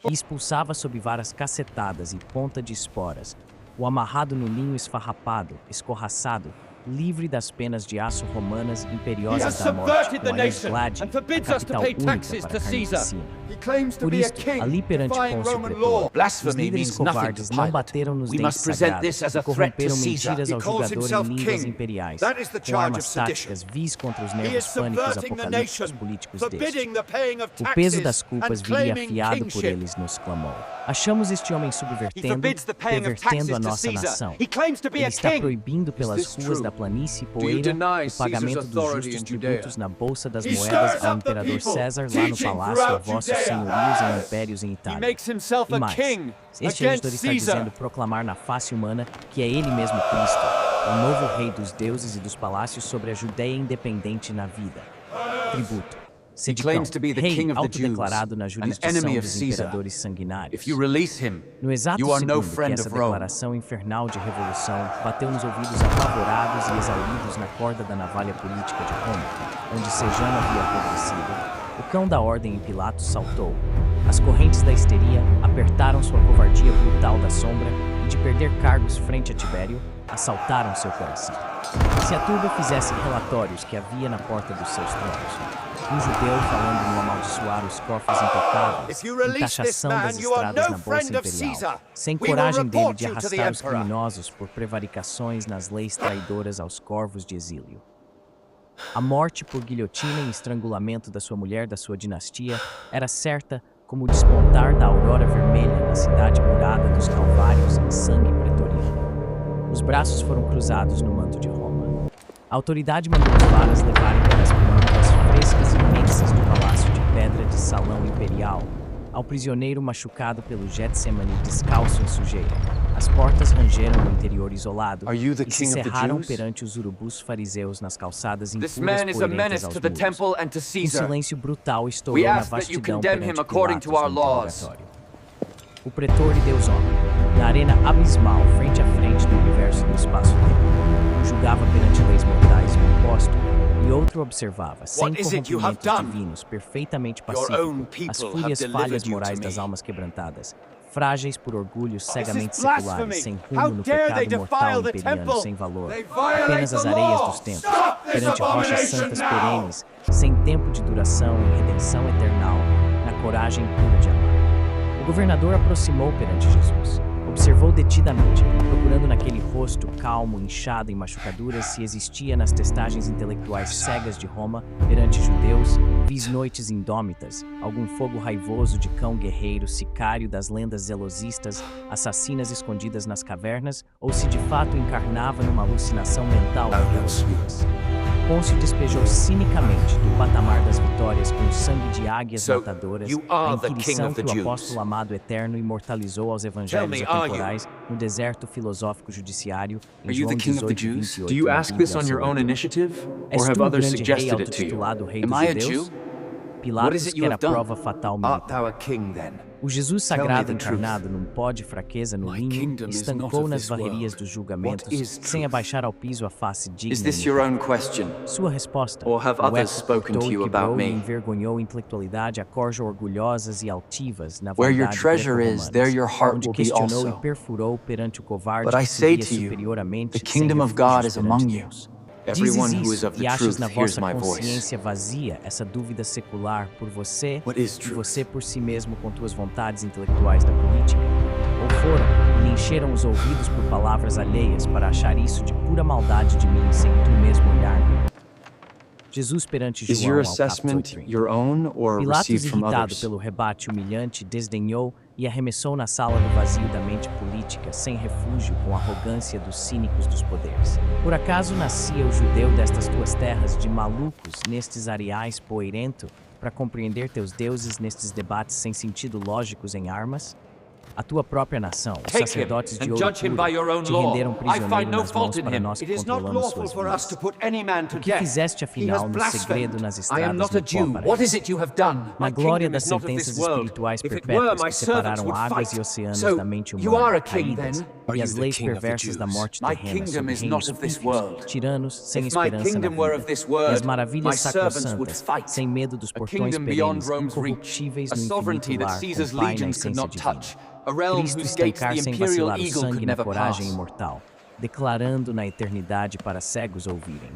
Speaker 1: e expulsava sob varas cacetadas e ponta de esporas, o amarrado no linho esfarrapado, escorraçado, livre das penas de aço romanas imperiosas da morte, com a Esglade, a capital única para a carnificina. Por isto, ali perante Pôncio Pretor, os líderes covardes não bateram nos dentes sagrados e corromperam mentiras ao julgador em línguas imperiais, com armas táticas vis contra os nervos pânicos apocalípticos políticos deste. O peso das culpas viria afiado por eles, nos clamou. Achamos este homem subvertendo, pervertendo a nossa nação. Ele está proibindo pelas ruas da planície e poeira o pagamento dos justos tributos na bolsa das moedas ao imperador César lá no palácio a vossos senhorios e impérios em Itália. E mais, este editor está dizendo proclamar na face humana que é ele mesmo Cristo, o novo rei dos deuses e dos palácios sobre a Judéia independente na vida. Tributo. Sedicão, rei autodeclarado na jurisdição dos imperadores sanguinários. No exato segundo que essa declaração infernal de revolução bateu nos ouvidos apavorados e exauridos na corda da navalha política de Roma, onde Sejano havia apodrecido, o cão da ordem em Pilatos saltou. As correntes da histeria apertaram sua covardia brutal da sombra e, de perder cargos frente a Tibério, assaltaram seu coração. Se a turba fizesse relatórios que havia na porta dos seus tronos, um judeu falando no amaldiçoar os cofres intocáveis, em taxação das estradas na bolsa imperial, sem coragem dele de arrastar os criminosos por prevaricações nas leis traidoras aos corvos de exílio. A morte por guilhotina e estrangulamento da sua mulher da sua dinastia era certa como o despontar da aurora vermelha na cidade murada dos Calvários em sangue pretoriano. Os braços foram cruzados no manto de Roma. A autoridade mandou os varas levarem para as plantas frescas e imensas do palácio de pedra de salão imperial, ao prisioneiro machucado pelo Getsemane descalço em sujeira. As portas rangeram no interior isolado e se cerraram perante os urubus fariseus nas calçadas impuras poeirentas aos muros. Um silêncio brutal estourou na vastidão perante Pilatos no interrogatório. O pretor lhe deu ordem, na arena abismal frente a frente do universo do espaço-tempo. Julgava perante leis mortais um apóstolo, e outro observava, sem corrompimentos divinos, perfeitamente pacífico, as fúrias falhas morais das almas quebrantadas, frágeis por orgulhos cegamente seculares, sem rumo no pecado mortal imperiano, sem valor, apenas as areias dos templos, perante rochas santas perenes, sem tempo de duração e redenção eternal, na coragem pura de amar. O governador aproximou perante Jesus. Observou detidamente, procurando naquele rosto calmo, inchado em machucaduras, se existia nas testagens intelectuais cegas de Roma, perante judeus, vis noites indômitas, algum fogo raivoso de cão guerreiro, sicário das lendas zelosistas, assassinas escondidas nas cavernas, ou se de fato encarnava numa alucinação mental daquelas ruas. Pôncio despejou cinicamente do patamar das vitórias com sangue de águias
Speaker 2: So,
Speaker 1: matadoras
Speaker 2: you
Speaker 1: a
Speaker 2: are the king
Speaker 1: inquirição
Speaker 2: of the
Speaker 1: que o
Speaker 2: Jews.
Speaker 1: apóstolo amado eterno imortalizou aos evangelhos
Speaker 2: Tell me, are you?
Speaker 1: atemporais no deserto filosófico judiciário em
Speaker 2: Are you the
Speaker 1: João
Speaker 2: king of the
Speaker 1: 18,
Speaker 2: Jews?
Speaker 1: 28,
Speaker 3: Do you
Speaker 1: na
Speaker 3: ask
Speaker 1: Bíblia
Speaker 3: this
Speaker 1: ao
Speaker 3: on
Speaker 1: seu
Speaker 3: your own
Speaker 1: leitor.
Speaker 3: initiative,
Speaker 1: És
Speaker 3: or
Speaker 1: tu
Speaker 3: have
Speaker 1: o
Speaker 3: others
Speaker 1: grande rei
Speaker 3: suggested it to you?
Speaker 1: autotitulado rei
Speaker 2: Am
Speaker 1: dos
Speaker 2: I a
Speaker 1: judeus?
Speaker 2: Jew?
Speaker 1: Pilatos
Speaker 2: is it you
Speaker 1: quer a
Speaker 2: have done?
Speaker 1: prova fatal
Speaker 2: Art
Speaker 1: militar.
Speaker 2: thou a king then?
Speaker 1: O Jesus
Speaker 2: Tell me
Speaker 1: sagrado
Speaker 2: the truth.
Speaker 1: encarnado num pó de fraqueza no
Speaker 2: My
Speaker 1: linho
Speaker 2: kingdom is not
Speaker 1: estancou
Speaker 2: of
Speaker 1: nas
Speaker 2: this
Speaker 1: varrerias
Speaker 2: world.
Speaker 1: dos julgamentos
Speaker 2: What is
Speaker 1: sem
Speaker 2: truth?
Speaker 1: abaixar ao piso a face digna
Speaker 2: Is this
Speaker 1: e
Speaker 2: your
Speaker 1: imutável.
Speaker 2: own question?
Speaker 1: Sua resposta.
Speaker 2: Or have
Speaker 1: o
Speaker 2: others
Speaker 1: eco
Speaker 2: spoken
Speaker 1: cortou
Speaker 2: to
Speaker 1: e
Speaker 2: you
Speaker 1: quebrou
Speaker 2: about
Speaker 1: e
Speaker 2: me?
Speaker 1: envergonhou a intelectualidade a corja orgulhosas e altivas na
Speaker 2: Where your
Speaker 1: vaidade
Speaker 2: treasure is, there your heart
Speaker 1: onde
Speaker 2: will be
Speaker 1: questionou
Speaker 2: also.
Speaker 1: e perfurou perante o covarde
Speaker 2: But I
Speaker 1: que se
Speaker 2: say
Speaker 1: via
Speaker 2: to you,
Speaker 1: superior à mente
Speaker 2: the
Speaker 1: sem
Speaker 2: kingdom of
Speaker 1: refúgios
Speaker 2: God is
Speaker 1: perante
Speaker 2: among you.
Speaker 1: Deus.
Speaker 2: Everyone
Speaker 1: Dizes
Speaker 2: who is
Speaker 1: isso
Speaker 2: of
Speaker 1: e
Speaker 2: the
Speaker 1: achas
Speaker 2: truth
Speaker 1: na
Speaker 2: hears
Speaker 1: vossa
Speaker 2: my voice.
Speaker 1: consciência vazia essa dúvida secular por você
Speaker 2: What is
Speaker 1: e
Speaker 2: truth?
Speaker 1: você por si mesmo com tuas vontades intelectuais da política? Ou foram e lhe encheram os ouvidos por palavras alheias para achar isso de pura maldade de mim sem tu mesmo olhar? Jesus perante
Speaker 3: Is
Speaker 1: João
Speaker 3: your
Speaker 1: ao capítulo
Speaker 3: assessment
Speaker 1: 30.
Speaker 3: your own or
Speaker 1: Pilatos,
Speaker 3: received from
Speaker 1: irritado
Speaker 3: others?
Speaker 1: pelo rebate humilhante, desdenhou e arremessou na sala do vazio da mente política, sem refúgio, com a arrogância dos cínicos dos poderes. Por acaso nascia o judeu destas tuas terras de malucos nestes areais poeirento, para compreender teus deuses nestes debates sem sentido lógicos em armas? A tua própria nação, os
Speaker 2: Take him
Speaker 1: sacerdotes de
Speaker 2: and
Speaker 1: ouro
Speaker 2: judge him
Speaker 1: puro,
Speaker 2: by your own
Speaker 1: te
Speaker 2: law.
Speaker 1: renderam
Speaker 2: I
Speaker 1: prisioneiro
Speaker 2: find no
Speaker 1: nas
Speaker 2: fault
Speaker 1: mãos
Speaker 2: in
Speaker 1: para
Speaker 2: him.
Speaker 1: nós que
Speaker 2: It is not
Speaker 1: controlamos
Speaker 2: lawful
Speaker 1: suas
Speaker 2: for us to
Speaker 1: vidas.
Speaker 2: put any man to
Speaker 1: O que
Speaker 2: death.
Speaker 1: fizeste
Speaker 2: He
Speaker 1: afinal
Speaker 2: has
Speaker 1: no
Speaker 2: blasphemed.
Speaker 1: segredo nas
Speaker 2: I am
Speaker 1: estradas
Speaker 2: not a
Speaker 1: no
Speaker 2: Jew.
Speaker 1: pó
Speaker 2: What is it you have done?
Speaker 1: Na
Speaker 2: My
Speaker 1: glória
Speaker 2: kingdom
Speaker 1: das
Speaker 2: is not of
Speaker 1: sentenças
Speaker 2: this world.
Speaker 1: espirituais
Speaker 2: If it were,
Speaker 1: perpétuas
Speaker 2: my
Speaker 1: que
Speaker 2: servants
Speaker 1: separaram
Speaker 2: would
Speaker 1: águas
Speaker 2: fight.
Speaker 1: e oceanos
Speaker 2: So,
Speaker 1: da mente
Speaker 2: you are
Speaker 1: humana
Speaker 2: a king
Speaker 1: caídas
Speaker 2: then?
Speaker 1: e as leis perversas da morte
Speaker 2: My
Speaker 1: terrena
Speaker 2: kingdom
Speaker 1: sobre
Speaker 2: is
Speaker 1: reinos
Speaker 2: not of this
Speaker 1: pífios,
Speaker 2: world.
Speaker 1: tiranos sem
Speaker 2: If my
Speaker 1: esperança na
Speaker 2: kingdom were of
Speaker 1: vida,
Speaker 2: this
Speaker 1: e as
Speaker 2: world,
Speaker 1: maravilhas
Speaker 2: my servants would
Speaker 1: sacrossantas,
Speaker 2: fight.
Speaker 1: sem medo dos
Speaker 2: A
Speaker 1: portões
Speaker 2: kingdom beyond
Speaker 1: perenes,
Speaker 2: Rome's reach,
Speaker 1: incorruptíveis
Speaker 2: a
Speaker 1: no
Speaker 2: sovereignty
Speaker 1: infinito
Speaker 2: that
Speaker 1: lar,
Speaker 2: Caesar's
Speaker 1: com Pai na
Speaker 2: legions could
Speaker 1: essência
Speaker 2: not
Speaker 1: divina.
Speaker 2: touch, a realm
Speaker 1: Cristo
Speaker 2: whose gates
Speaker 1: estancar
Speaker 2: the
Speaker 1: sem
Speaker 2: imperial
Speaker 1: vacilar o
Speaker 2: eagle
Speaker 1: sangue
Speaker 2: could
Speaker 1: na
Speaker 2: never
Speaker 1: coragem
Speaker 2: pass.
Speaker 1: imortal, declarando na eternidade para cegos ouvirem.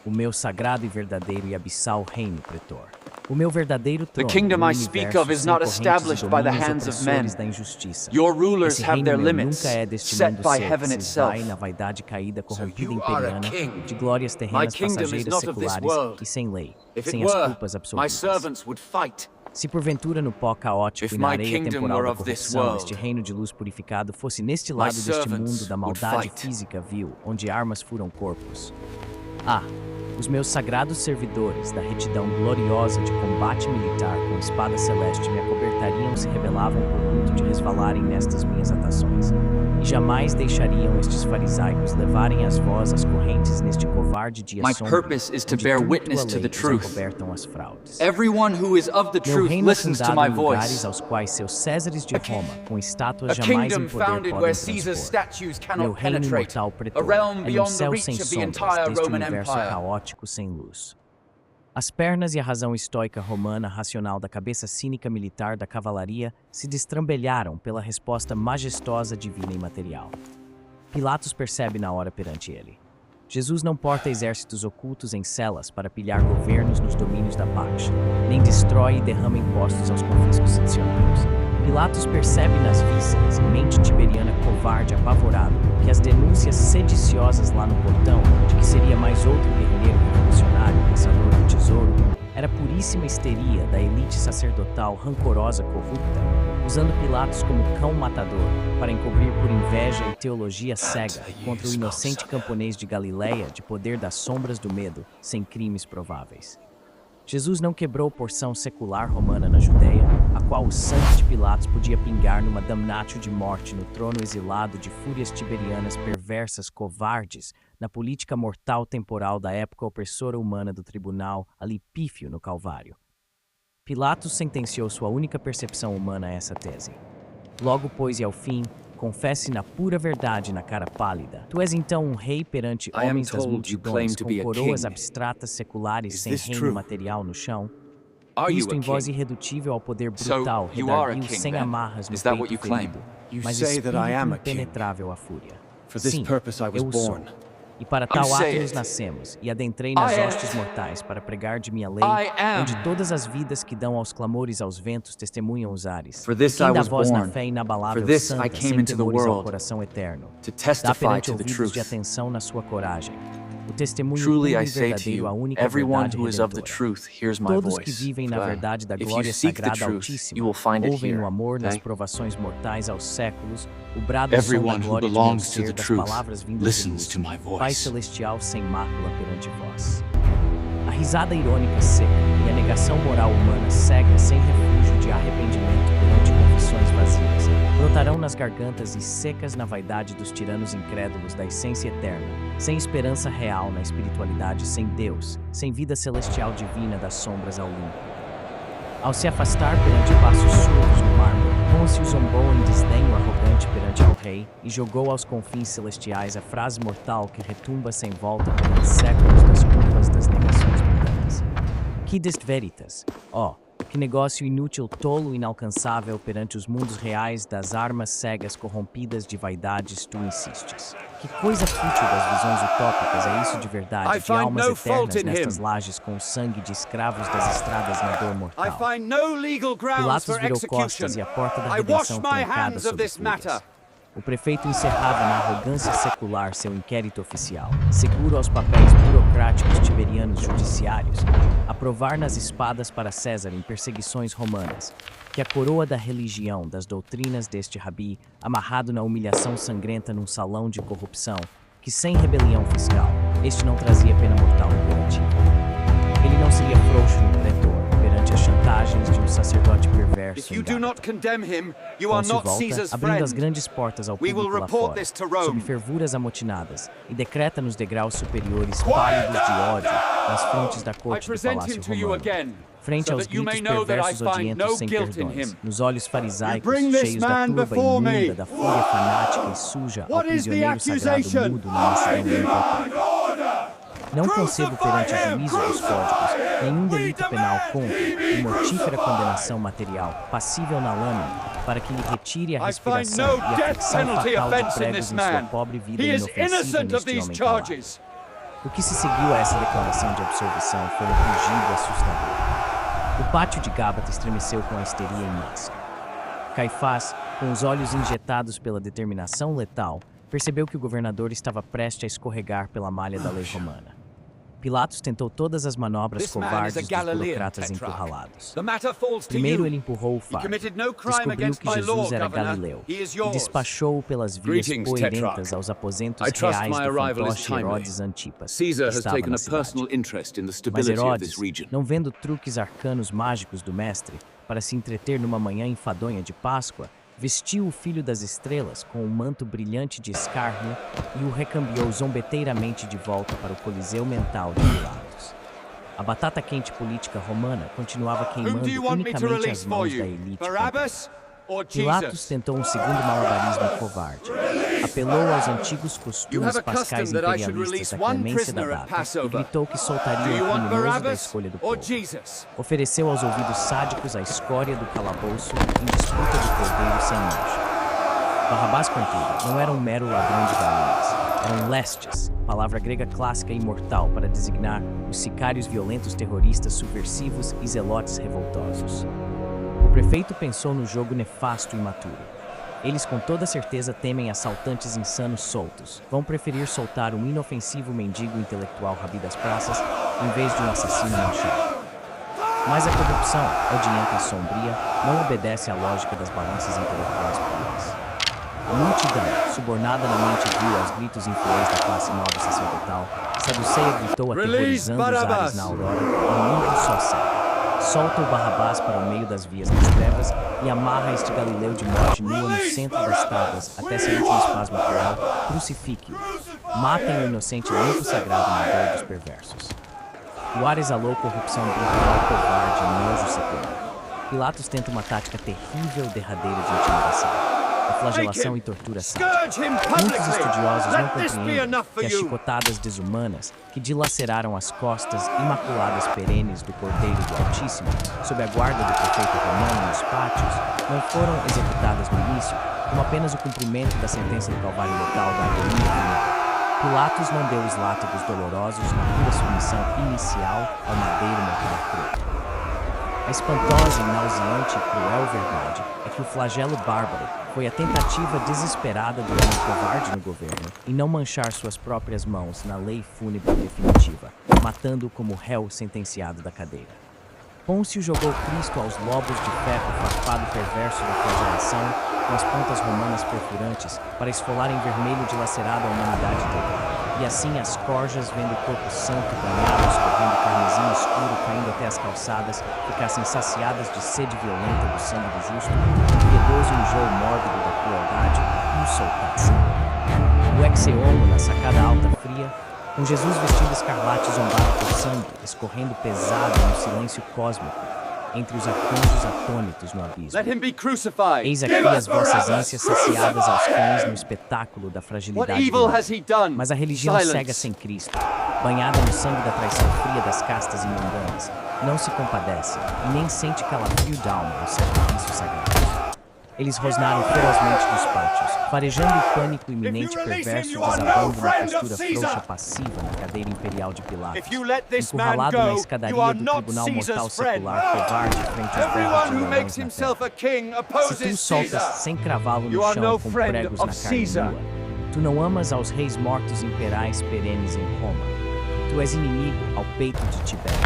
Speaker 1: O meu sagrado e verdadeiro e abissal reino pretor. O meu verdadeiro
Speaker 2: The
Speaker 1: trono
Speaker 2: kingdom
Speaker 1: no
Speaker 2: I speak
Speaker 1: universo
Speaker 2: of is
Speaker 1: sem
Speaker 2: not
Speaker 1: correntes e
Speaker 2: established by the
Speaker 1: domínios
Speaker 2: hands of men.
Speaker 1: opressores da injustiça.
Speaker 2: Your rulers
Speaker 1: Esse
Speaker 2: have
Speaker 1: reino
Speaker 2: their
Speaker 1: meu
Speaker 2: limits,
Speaker 1: nunca é deste
Speaker 2: set
Speaker 1: mundo
Speaker 2: by
Speaker 1: ser,
Speaker 2: heaven
Speaker 1: se
Speaker 2: itself.
Speaker 1: esvai na vaidade caída corrompida
Speaker 2: you are a
Speaker 1: imperiana,
Speaker 2: king.
Speaker 1: de glórias terrenas
Speaker 2: kingdom is
Speaker 1: passageiras
Speaker 2: not of this
Speaker 1: seculares
Speaker 2: world.
Speaker 1: e sem lei,
Speaker 2: If it
Speaker 1: sem as
Speaker 2: were,
Speaker 1: culpas
Speaker 2: my
Speaker 1: absolutas.
Speaker 2: servants would fight.
Speaker 1: Se porventura no pó caótico
Speaker 2: If
Speaker 1: e na
Speaker 2: my
Speaker 1: areia
Speaker 2: kingdom
Speaker 1: temporal
Speaker 2: were
Speaker 1: da
Speaker 2: of this
Speaker 1: corrupção,
Speaker 2: world,
Speaker 1: este reino de luz purificado fosse neste
Speaker 2: my
Speaker 1: lado deste
Speaker 2: servants
Speaker 1: mundo da
Speaker 2: would
Speaker 1: maldade
Speaker 2: fight.
Speaker 1: física vil, onde armas furam corpos. Ah, os meus sagrados servidores da retidão gloriosa de combate militar com espada celeste me acobertariam se rebelavam por muito de resvalarem nestas minhas atações. E jamais deixariam estes farisaicos levarem as vós as correntes neste covarde dia
Speaker 2: My
Speaker 1: sombrio,
Speaker 2: purpose is to
Speaker 1: onde
Speaker 2: bear
Speaker 1: tudo
Speaker 2: witness
Speaker 1: a
Speaker 2: to
Speaker 1: lei
Speaker 2: the
Speaker 1: os
Speaker 2: truth.
Speaker 1: acobertam as fraudes.
Speaker 2: Everyone who is of the
Speaker 1: Meu
Speaker 2: truth
Speaker 1: reino é
Speaker 2: listens to
Speaker 1: fundado
Speaker 2: my
Speaker 1: em lugares
Speaker 2: voice.
Speaker 1: aos quais seus Césares de Roma, com estátuas
Speaker 2: A
Speaker 1: jamais
Speaker 2: kingdom
Speaker 1: em poder
Speaker 2: founded
Speaker 1: podem
Speaker 2: where Caesar's
Speaker 1: transpor.
Speaker 2: statues
Speaker 1: Meu
Speaker 2: cannot
Speaker 1: reino
Speaker 2: penetrate.
Speaker 1: imortal
Speaker 2: A
Speaker 1: pretor
Speaker 2: realm
Speaker 1: é um
Speaker 2: beyond the
Speaker 1: céu
Speaker 2: reach
Speaker 1: sem
Speaker 2: of the
Speaker 1: sombras
Speaker 2: entire
Speaker 1: deste
Speaker 2: Roman
Speaker 1: universo
Speaker 2: Empire.
Speaker 1: caótico sem luz. As pernas e a razão estoica romana racional da cabeça cínica militar da cavalaria se destrambelharam pela resposta majestosa divina e material. Pilatos percebe na hora perante ele. Jesus não porta exércitos ocultos em celas para pilhar governos nos domínios da Pax, nem destrói e derrama impostos aos confiscos sedicionários. Pilatos percebe nas vísceras, mente tiberiana covarde apavorado, que as denúncias sediciosas lá no portão, de que seria mais outro guerrilheiro revolucionário, pensador do tesouro, era puríssima histeria da elite sacerdotal rancorosa corrupta, usando Pilatos como cão matador para encobrir por inveja e teologia cega contra o inocente camponês de Galileia de poder das sombras do medo, sem crimes prováveis. Jesus não quebrou porção secular romana na Judéia, a qual o sangue de Pilatos podia pingar numa damnatio de morte no trono exilado de fúrias tiberianas perversas covardes, na política mortal temporal da época opressora humana do tribunal, ali pífio no Calvário. Pilatos sentenciou sua única percepção humana a essa tese. Logo, pois, e ao fim, confesse na pura verdade na cara pálida. Tu és então um rei perante
Speaker 2: I am
Speaker 1: homens das
Speaker 2: told you claim
Speaker 1: multidões,
Speaker 2: to
Speaker 1: com
Speaker 2: be a
Speaker 1: coroas
Speaker 2: king.
Speaker 1: abstratas seculares
Speaker 2: Is
Speaker 1: sem
Speaker 2: this
Speaker 1: reino
Speaker 2: true?
Speaker 1: material no chão.
Speaker 2: Are you
Speaker 1: Cristo
Speaker 2: a
Speaker 1: em voz
Speaker 2: king?
Speaker 1: irredutível ao poder
Speaker 2: So,
Speaker 1: brutal,
Speaker 2: you are a
Speaker 1: redarguiu
Speaker 2: king
Speaker 1: sem
Speaker 2: then?
Speaker 1: amarras no
Speaker 2: Is that
Speaker 1: peito
Speaker 2: what you claim?
Speaker 1: ferido,
Speaker 3: You
Speaker 1: mas
Speaker 3: say that I am a king.
Speaker 1: impenetrável à fúria.
Speaker 3: For this
Speaker 1: Sim,
Speaker 3: purpose I was
Speaker 1: eu o sou.
Speaker 3: born.
Speaker 1: E para tal ato
Speaker 2: say
Speaker 1: nos
Speaker 2: it.
Speaker 1: nascemos, e adentrei nas
Speaker 2: I am.
Speaker 1: hostes mortais para pregar de minha lei,
Speaker 2: I am.
Speaker 1: onde todas as vidas que dão aos clamores aos ventos testemunham os ares.
Speaker 2: For this
Speaker 1: Quem
Speaker 2: I
Speaker 1: dá
Speaker 2: was
Speaker 1: voz na
Speaker 2: born.
Speaker 1: fé inabalável
Speaker 2: For this
Speaker 1: santa,
Speaker 2: I came
Speaker 1: sem
Speaker 2: into the
Speaker 1: temores ao
Speaker 2: world,
Speaker 1: coração eterno.
Speaker 2: to
Speaker 1: Dá
Speaker 2: testify
Speaker 1: perante
Speaker 2: to the
Speaker 1: ouvidos
Speaker 2: truth.
Speaker 1: de atenção na sua coragem. O testemunho
Speaker 2: Truly
Speaker 1: puro
Speaker 2: I
Speaker 1: e
Speaker 2: say to
Speaker 1: verdadeiro, a
Speaker 2: you,
Speaker 1: única
Speaker 2: everyone
Speaker 1: verdade
Speaker 2: who is of the
Speaker 1: redentora.
Speaker 2: truth hears my
Speaker 1: Todos
Speaker 2: voice.
Speaker 1: que vivem na verdade da
Speaker 2: If you
Speaker 1: glória
Speaker 2: seek the
Speaker 1: sagrada
Speaker 2: truth,
Speaker 1: altíssima,
Speaker 2: you will find it
Speaker 1: ouvem
Speaker 2: here.
Speaker 1: o amor nas
Speaker 2: Okay?
Speaker 1: provações mortais aos séculos, o brado som da
Speaker 2: Everyone who
Speaker 1: glória de meu
Speaker 2: belongs to
Speaker 1: ser,
Speaker 2: the
Speaker 1: das
Speaker 2: truth
Speaker 1: palavras vindas de
Speaker 2: listens
Speaker 1: luz,
Speaker 2: to my
Speaker 1: Pai
Speaker 2: voice.
Speaker 1: celestial sem mácula perante vós. risada irônica seca e a negação moral humana cega sem refúgio de arrependimento perante confissões vazias brotarão nas gargantas e secas na vaidade dos tiranos incrédulos da essência eterna, sem esperança real na espiritualidade sem Deus, sem vida celestial divina das sombras ao limpo. Ao se afastar perante passos surdos no mármore, Pôncio zombou em desdenho arrogante perante ao rei e jogou aos confins celestiais a frase mortal que retumba sem volta pelos séculos das culpas das negações mundanas. Quid est veritas? Ó, que negócio inútil, tolo, inalcançável perante os mundos reais das armas cegas corrompidas de vaidades tu insistes. Que coisa fútil das visões utópicas é isso de verdade, de almas eternas nestas lajes com o sangue de escravos das estradas na dor mortal. Pilatos virou costas e a porta da redenção trancada sobre fúrias. O prefeito encerrava na arrogância secular seu inquérito oficial, seguro aos papéis burocráticos tiberianos judiciários, a provar nas espadas para César em perseguições romanas, que a coroa da religião, das doutrinas deste rabi, amarrado na humilhação sangrenta num salão de corrupção, que sem rebelião fiscal, este não trazia pena mortal imperativa. Ele não seria frouxo no pretor, perante as chantagens de um sacerdote perverso em Gálata. Pôncio volta, abrindo as grandes portas ao público lá fora, sob fervuras amotinadas, e decreta nos degraus superiores pálidos de ódio nas frontes da corte do palácio romano, frente aos gritos perversos odientos sem perdões, nos olhos farisaicos cheios da turba imunda, da fúria fanática e suja ao prisioneiro sagrado mudo na mansidão impotente. Não concebo perante o juízo dos códigos nenhum delito penal contra e mortífera condenação material, passível na lâmina, para que lhe retire a respiração e a ficção fatal de pregos em sua pobre vida inofensiva neste homem calado. O que se seguiu a essa declaração de absolvição foi um rugido assustador. O pátio de Gábata estremeceu com a histeria em massa. Caifás, com os olhos injetados pela determinação letal, percebeu que o governador estava prestes a escorregar pela malha da lei romana. Pilatos tentou todas as manobras covardes dos burocratas encurralados. Primeiro ele empurrou o fato, descobriu que Jesus era Galileu e despachou-o pelas vias poerentas aos aposentos reais do fantoche Herodes Antipas, que estava na cidade. Mas Herodes, não vendo truques arcanos mágicos do mestre, para se entreter numa manhã enfadonha de Páscoa, vestiu o filho das estrelas com um manto brilhante de escárnio e o recambiou zombeteiramente de volta para o coliseu mental de Pilatos. A batata quente política romana continuava queimando unicamente as mãos da elite. Pilatos tentou um segundo malabarismo covarde. Apelou aos antigos costumes pascais imperialistas da clemência da data e gritou que soltaria o criminoso da escolha do povo. Ofereceu aos ouvidos sádicos a escória do calabouço em disputa de cordeiro sem mancha. Barrabás, contudo, não era um mero ladrão de galinhas. Eram lestes, palavra grega clássica e imortal para designar os sicários violentos terroristas subversivos e zelotes revoltosos. O prefeito pensou no jogo nefasto e imaturo. Eles com toda certeza temem assaltantes insanos soltos. Vão preferir soltar um inofensivo mendigo intelectual rabi das praças em vez de um assassino manchado. Mas a corrupção, odienta e sombria, não obedece à lógica das balanças intelectuais puras. A multidão, subornada na mente vil aos gritos infiéis da classe nobre sacerdotal, Saduceia gritou aterrorizando os ares na aurora, em livro só sai. Solta o Barrabás para o meio das vias das trevas e amarra este Galileu de morte nua no centro das tábuas até seu último espasmo cruel, crucifique-o. Matem o inocente limpo sagrado na dor dos perversos. O ar exalou corrupção brutal, covarde e nojo secular. Pilatos tenta uma tática terrível, derradeira de intimidação. A flagelação e tortura sádica. Muitos estudiosos não compreendem que as chicotadas desumanas que dilaceraram as costas imaculadas perenes do Cordeiro do Altíssimo, sob a guarda do prefeito romano nos pátios, não foram executadas no início, como apenas o cumprimento da sentença do calvário local da agonia final. Pilatos não deu os látigos dolorosos na pura submissão inicial ao madeiro mortal cru. A espantosa e nauseante e cruel verdade é que o flagelo bárbaro foi a tentativa desesperada do homem covarde no governo em não manchar suas próprias mãos na lei fúnebre definitiva, matando-o como réu sentenciado da cadeira. Pôncio jogou Cristo aos lobos de ferro farpado perverso da flagelação com as pontas romanas perfurantes para esfolar em vermelho dilacerado a humanidade toda. E assim as corjas, vendo o corpo santo banhado, escorrendo carmesim escuro, caindo até as calçadas, ficassem saciadas de sede violenta do sangue do justo, o piedoso enjoo mórbido da crueldade, e o soltassem. O ex-eolo, na sacada alta fria, com Jesus vestido escarlate zombado por sangue, escorrendo pesado no silêncio cósmico, entre os arcanjos atônitos no abismo.
Speaker 3: Let him be crucified.
Speaker 1: Eis aqui as vossas ânsias saciadas aos cães no espetáculo da
Speaker 3: What
Speaker 1: fragilidade
Speaker 3: evil
Speaker 1: humana.
Speaker 3: has he done?
Speaker 1: Mas a religião
Speaker 3: Silence.
Speaker 1: cega sem Cristo, banhada no sangue da traição fria das castas imundanas, não se compadece e nem sente calafrio d'alma no sacrifício sagrado. Eles rosnaram ferozmente dos pátios, farejando o pânico iminente e perverso desabando na postura frouxa passiva na cadeira imperial de Pilatos,
Speaker 3: If you let this man
Speaker 1: encurralado na
Speaker 3: go,
Speaker 1: escadaria
Speaker 3: you are
Speaker 1: do
Speaker 3: not
Speaker 1: tribunal mortal
Speaker 3: Caesar's friend.
Speaker 1: secular covarde frente aos berros
Speaker 3: Everyone
Speaker 1: de
Speaker 3: who
Speaker 1: leões
Speaker 3: makes
Speaker 1: na
Speaker 3: himself a
Speaker 1: terra.
Speaker 3: king
Speaker 1: Se tu
Speaker 3: opposes
Speaker 1: soltas
Speaker 3: Caesar.
Speaker 1: sem cravalo
Speaker 3: You
Speaker 1: no
Speaker 3: are
Speaker 1: chão
Speaker 3: no
Speaker 1: com
Speaker 3: friend
Speaker 1: pregos
Speaker 3: of
Speaker 1: na carne
Speaker 3: Caesar.
Speaker 1: nua, tu não amas aos reis mortos imperais perenes em Roma. Tu és inimigo ao peito de Tibério.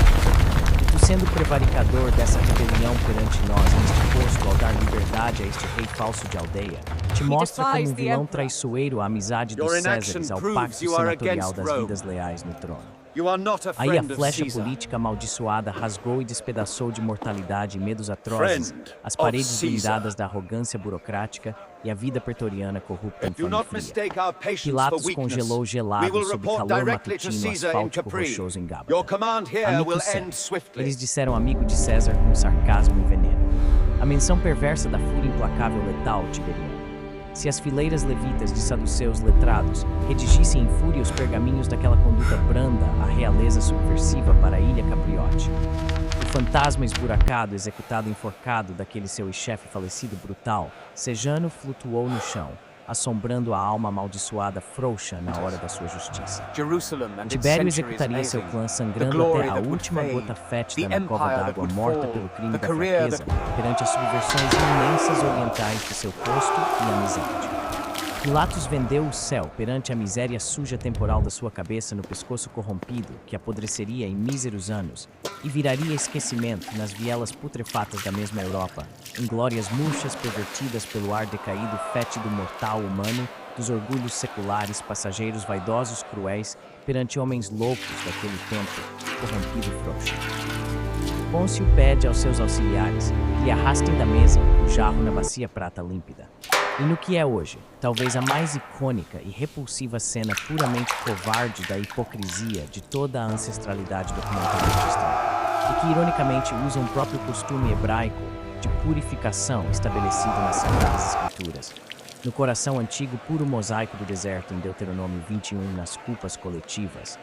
Speaker 1: E tu, sendo prevaricador dessa rebelião perante nós, neste posto ao dar liberdade a este rei falso de aldeia, te mostra como um vilão traiçoeiro a amizade dos
Speaker 3: Your
Speaker 1: Césares
Speaker 3: inaction
Speaker 1: ao
Speaker 3: proves
Speaker 1: pacto
Speaker 3: you are
Speaker 1: senatorial
Speaker 3: against
Speaker 1: das
Speaker 3: Rome.
Speaker 1: vidas leais no trono.
Speaker 3: You are not a
Speaker 1: Aí a
Speaker 3: friend of
Speaker 1: flecha
Speaker 3: Caesar.
Speaker 1: política amaldiçoada rasgou e despedaçou de mortalidade e medos atrozes
Speaker 3: Friend
Speaker 1: as
Speaker 3: of
Speaker 1: paredes
Speaker 3: Caesar.
Speaker 1: blindadas da arrogância burocrática e a vida pretoriana corrupta em
Speaker 3: Do
Speaker 1: fome
Speaker 3: not
Speaker 1: fria.
Speaker 3: mistake our patience for
Speaker 1: Pilatos
Speaker 3: weakness.
Speaker 1: congelou
Speaker 3: We
Speaker 1: gelado
Speaker 3: will
Speaker 1: sob
Speaker 3: report
Speaker 1: calor
Speaker 3: directly to
Speaker 1: matutino
Speaker 3: Caesar in
Speaker 1: asfáltico
Speaker 3: Capri.
Speaker 1: rochoso em Gábata.
Speaker 3: Your command here
Speaker 1: Amigo
Speaker 3: will
Speaker 1: César.
Speaker 3: end swiftly.
Speaker 1: Eles disseram amigo de César com sarcasmo e veneno. A menção perversa da fúria implacável letal Tiberiano. Se as fileiras levitas de saduceus letrados redigissem em fúria os pergaminhos daquela conduta branda, a realeza subversiva para a ilha Capriote. O fantasma esburacado, executado enforcado daquele seu chefe falecido brutal, Sejano flutuou no chão, assombrando a alma amaldiçoada frouxa na hora da sua justiça.
Speaker 3: Jerusalem and its
Speaker 1: Tibério
Speaker 3: centuries
Speaker 1: executaria seu
Speaker 3: amazing.
Speaker 1: clã
Speaker 3: The
Speaker 1: sangrando
Speaker 3: glory
Speaker 1: até a
Speaker 3: that would
Speaker 1: última
Speaker 3: fade,
Speaker 1: gota fétida
Speaker 3: the
Speaker 1: na cova
Speaker 3: empire that
Speaker 1: d'água
Speaker 3: would
Speaker 1: morta
Speaker 3: fall,
Speaker 1: pelo crime
Speaker 3: the
Speaker 1: da
Speaker 3: career
Speaker 1: fraqueza perante as subversões imensas orientais de seu posto e amizade. Pilatos vendeu o céu perante a miséria suja temporal da sua cabeça no pescoço corrompido, que apodreceria em míseros anos, e viraria esquecimento nas vielas putrefatas da mesma Europa, em glórias murchas pervertidas pelo ar decaído fétido mortal humano, dos orgulhos seculares, passageiros vaidosos cruéis, perante homens loucos daquele tempo, corrompido e frouxo. Pôncio pede aos seus auxiliares que lhe arrastem da mesa o jarro na bacia prata límpida. E no que é hoje, talvez a mais icônica e repulsiva cena puramente covarde da hipocrisia de toda a ancestralidade documental cristã, e que ironicamente usa um próprio costume hebraico de purificação estabelecido nas Sagradas Escrituras, no coração antigo puro mosaico do deserto em Deuteronômio 21 nas culpas coletivas.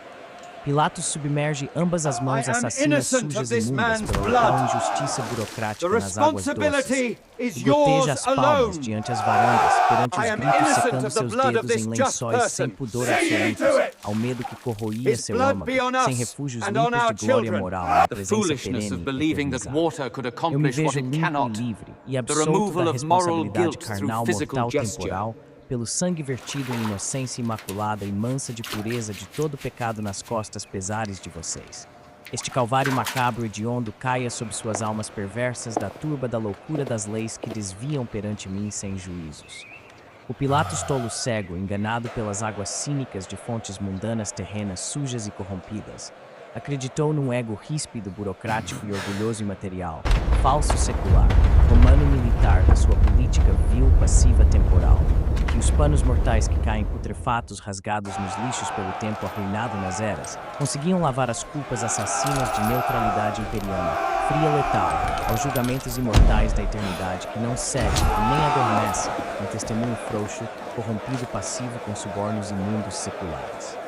Speaker 1: Pilatos submerge ambas as mãos
Speaker 3: I am
Speaker 1: assassinas
Speaker 3: innocent
Speaker 1: sujas
Speaker 3: of this
Speaker 1: e imundas
Speaker 3: man's
Speaker 1: pela
Speaker 3: blood.
Speaker 1: tal injustiça burocrática
Speaker 3: The
Speaker 1: nas águas doces,
Speaker 3: responsibility is
Speaker 1: e goteja as
Speaker 3: yours
Speaker 1: palmas
Speaker 3: alone.
Speaker 1: diante as varandas, perante
Speaker 3: I
Speaker 1: os
Speaker 3: am
Speaker 1: gritos
Speaker 3: innocent
Speaker 1: secando
Speaker 3: of the
Speaker 1: seus
Speaker 3: blood of
Speaker 1: dedos
Speaker 3: this
Speaker 1: em
Speaker 3: just
Speaker 1: lençóis sem
Speaker 3: person.
Speaker 1: pudor
Speaker 3: Say it
Speaker 1: absolutos,
Speaker 3: to it.
Speaker 1: ao medo que corroía
Speaker 3: His
Speaker 1: seu
Speaker 3: blood
Speaker 1: âmago,
Speaker 3: be on us
Speaker 1: sem refúgios
Speaker 3: and on
Speaker 1: limpos
Speaker 3: our
Speaker 1: de glória
Speaker 3: children.
Speaker 1: moral na
Speaker 2: The
Speaker 1: presença
Speaker 2: foolishness
Speaker 1: perene
Speaker 2: of
Speaker 1: e
Speaker 2: believing that
Speaker 1: eternizada.
Speaker 2: water could
Speaker 1: Eu me
Speaker 2: accomplish what
Speaker 1: vejo
Speaker 2: it
Speaker 1: limpo
Speaker 2: cannot.
Speaker 1: e livre e
Speaker 2: The
Speaker 1: absolto
Speaker 2: removal
Speaker 1: da
Speaker 2: of moral
Speaker 1: responsabilidade
Speaker 2: guilt through
Speaker 1: carnal
Speaker 2: physical
Speaker 1: mortal
Speaker 2: gesture.
Speaker 1: temporal pelo sangue vertido em inocência imaculada e mansa de pureza de todo pecado nas costas pesares de vocês. Este calvário macabro e hediondo caia sobre suas almas perversas da turba da loucura das leis que desviam perante mim sem juízos. O Pilatos tolo cego, enganado pelas águas cínicas de fontes mundanas terrenas sujas e corrompidas, acreditou num ego ríspido, burocrático e orgulhoso e material, falso secular, romano militar da sua política vil, passiva, temporal, e os panos mortais que caem putrefatos rasgados nos lixos pelo tempo arruinado nas eras, conseguiam lavar as culpas assassinas de neutralidade imperiana, fria letal, aos julgamentos imortais da eternidade que não cede e nem adormece um testemunho frouxo, corrompido passivo com subornos imundos seculares.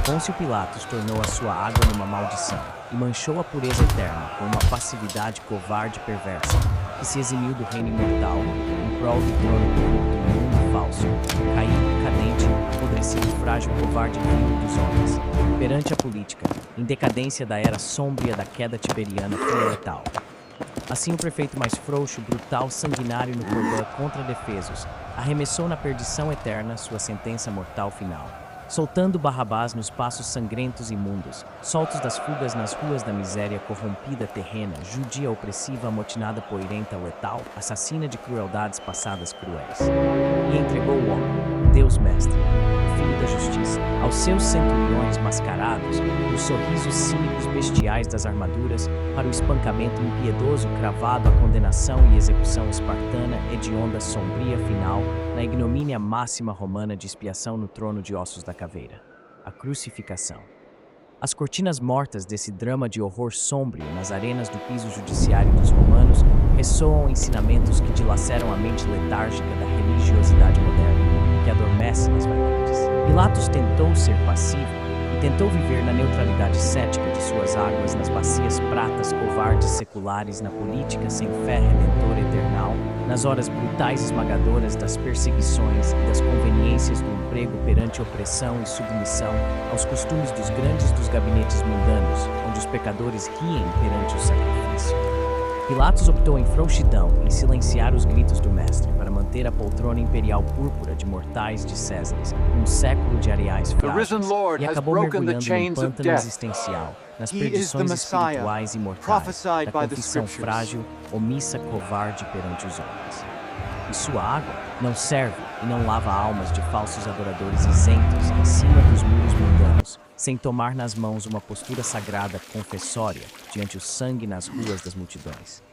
Speaker 1: Pôncio Pilatos tornou a sua água numa maldição e manchou a pureza eterna com uma passividade covarde e perversa, que se eximiu do reino imortal em prol do trono corrupto e mundo falso, caído, cadente, apodrecido, frágil, covarde e vil dos homens, perante a política, em decadência da era sômbria da queda tiberiana fria letal. Assim o prefeito mais frouxo, brutal, sanguinário no Corbã contra defesos, arremessou na perdição eterna sua sentença mortal final, soltando Barrabás nos passos sangrentos e imundos, soltos das fugas nas ruas da miséria corrompida terrena, judia opressiva, amotinada poeirenta letal, assassina de crueldades passadas cruéis. E entregou o homem, Deus mestre, o Filho da Justiça, Aos seus centuriões mascarados, os sorrisos cínicos bestiais das armaduras, para o espancamento impiedoso cravado à condenação e execução espartana hedionda sombria final, na ignomínia máxima romana de expiação no trono de ossos da caveira. A crucificação. As cortinas mortas desse drama de horror sombrio nas arenas do piso judiciário dos romanos ressoam ensinamentos que dilaceram a mente letárgica da religiosidade moderna, que adormece nas vaidades. Pilatos tentou ser passivo e tentou viver na neutralidade cética de suas águas nas bacias pratas covardes seculares, na política sem fé redentora eternal, nas horas brutais esmagadoras das perseguições e das conveniências do emprego perante opressão e submissão aos costumes dos grandes dos gabinetes mundanos, onde os pecadores riem perante o sacrifício. Pilatos optou em frouxidão em silenciar os gritos do mestre para manter a poltrona imperial púrpura de mortais de Césares, século de areais frágeis, e acabou mergulhando num pântano existencial, nas perdições espirituais e mortais, da confissão frágil, omissa, covarde perante os homens. E sua água não serve e não lava almas de falsos adoradores isentos em cima dos muros mundanos, sem tomar nas mãos uma postura sagrada confessória diante o sangue nas ruas das multidões.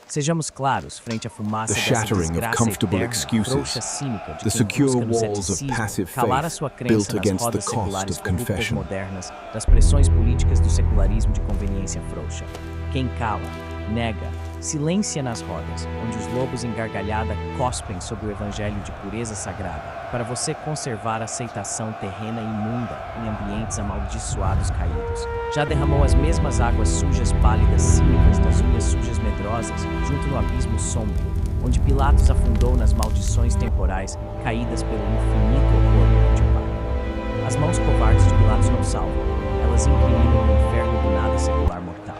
Speaker 1: Sejamos claros frente à fumaça
Speaker 4: The
Speaker 1: dessa
Speaker 4: shattering of
Speaker 1: desgraça
Speaker 4: comfortable
Speaker 1: eterna,
Speaker 4: excuses,
Speaker 1: frouxa cínica de
Speaker 4: the
Speaker 1: quem
Speaker 4: secure
Speaker 1: busca no
Speaker 4: walls of
Speaker 1: ceticismo
Speaker 4: passive
Speaker 1: calar a
Speaker 4: faith
Speaker 1: sua
Speaker 4: built
Speaker 1: crença nas
Speaker 4: against the
Speaker 1: rodas
Speaker 4: cost
Speaker 1: seculares
Speaker 4: of
Speaker 1: corruptas
Speaker 4: confession.
Speaker 1: modernas, das pressões políticas do secularismo de conveniência frouxa. Quem cala, nega, silencia nas rodas, onde os lobos em gargalhada cospem sobre o evangelho de pureza sagrada, para você conservar a aceitação terrena imunda em ambientes amaldiçoados caídos. Já derramou as mesmas águas sujas pálidas cínicas das unhas sujas medrosas, junto no abismo sombrio, onde Pilatos afundou nas maldições temporais caídas pelo infinito horror perante o Pai. As mãos covardes de Pilatos não salvam, elas incriminam no inferno do nada secular mortal.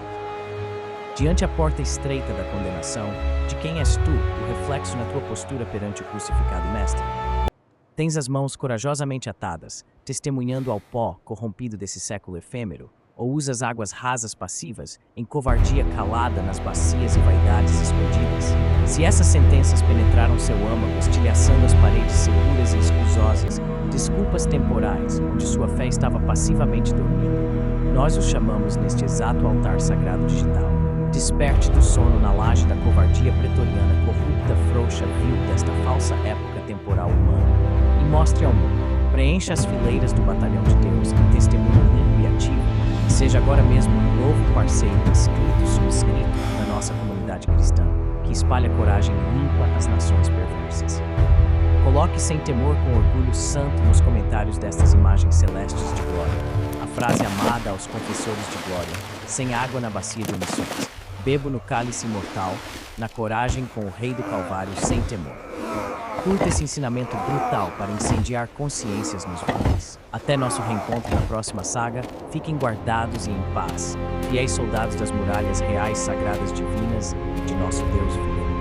Speaker 1: Diante a porta estreita da condenação, de quem és tu, o reflexo na tua postura perante o crucificado mestre? Tens as mãos corajosamente atadas, testemunhando ao pó corrompido desse século efêmero, ou usas águas rasas passivas, em covardia calada nas bacias e vaidades escondidas? Se essas sentenças penetraram seu âmago, estilhaçando as paredes seguras e escusosas, desculpas temporais, onde sua fé estava passivamente dormindo, nós os chamamos neste exato altar sagrado digital. Desperte do sono na laje da covardia pretoriana corrupta, frouxa, vil desta falsa época temporal humana, e mostre ao mundo, preencha as fileiras do batalhão de Deus em testemunho limpo e ativo, e seja agora mesmo um novo parceiro inscrito, subscrito na nossa comunidade cristã, que espalha coragem limpa às nações perversas. Coloque sem temor com orgulho santo nos comentários destas imagens celestes de glória a frase amada aos confessores de glória, sem água na bacia de omissões. Bebo no cálice imortal, na coragem com o Rei do Calvário sem temor. Curta esse ensinamento brutal para incendiar consciências nos homens. Até nosso reencontro na próxima saga, fiquem guardados e em paz, fiéis soldados das muralhas reais sagradas divinas de nosso Deus vivo.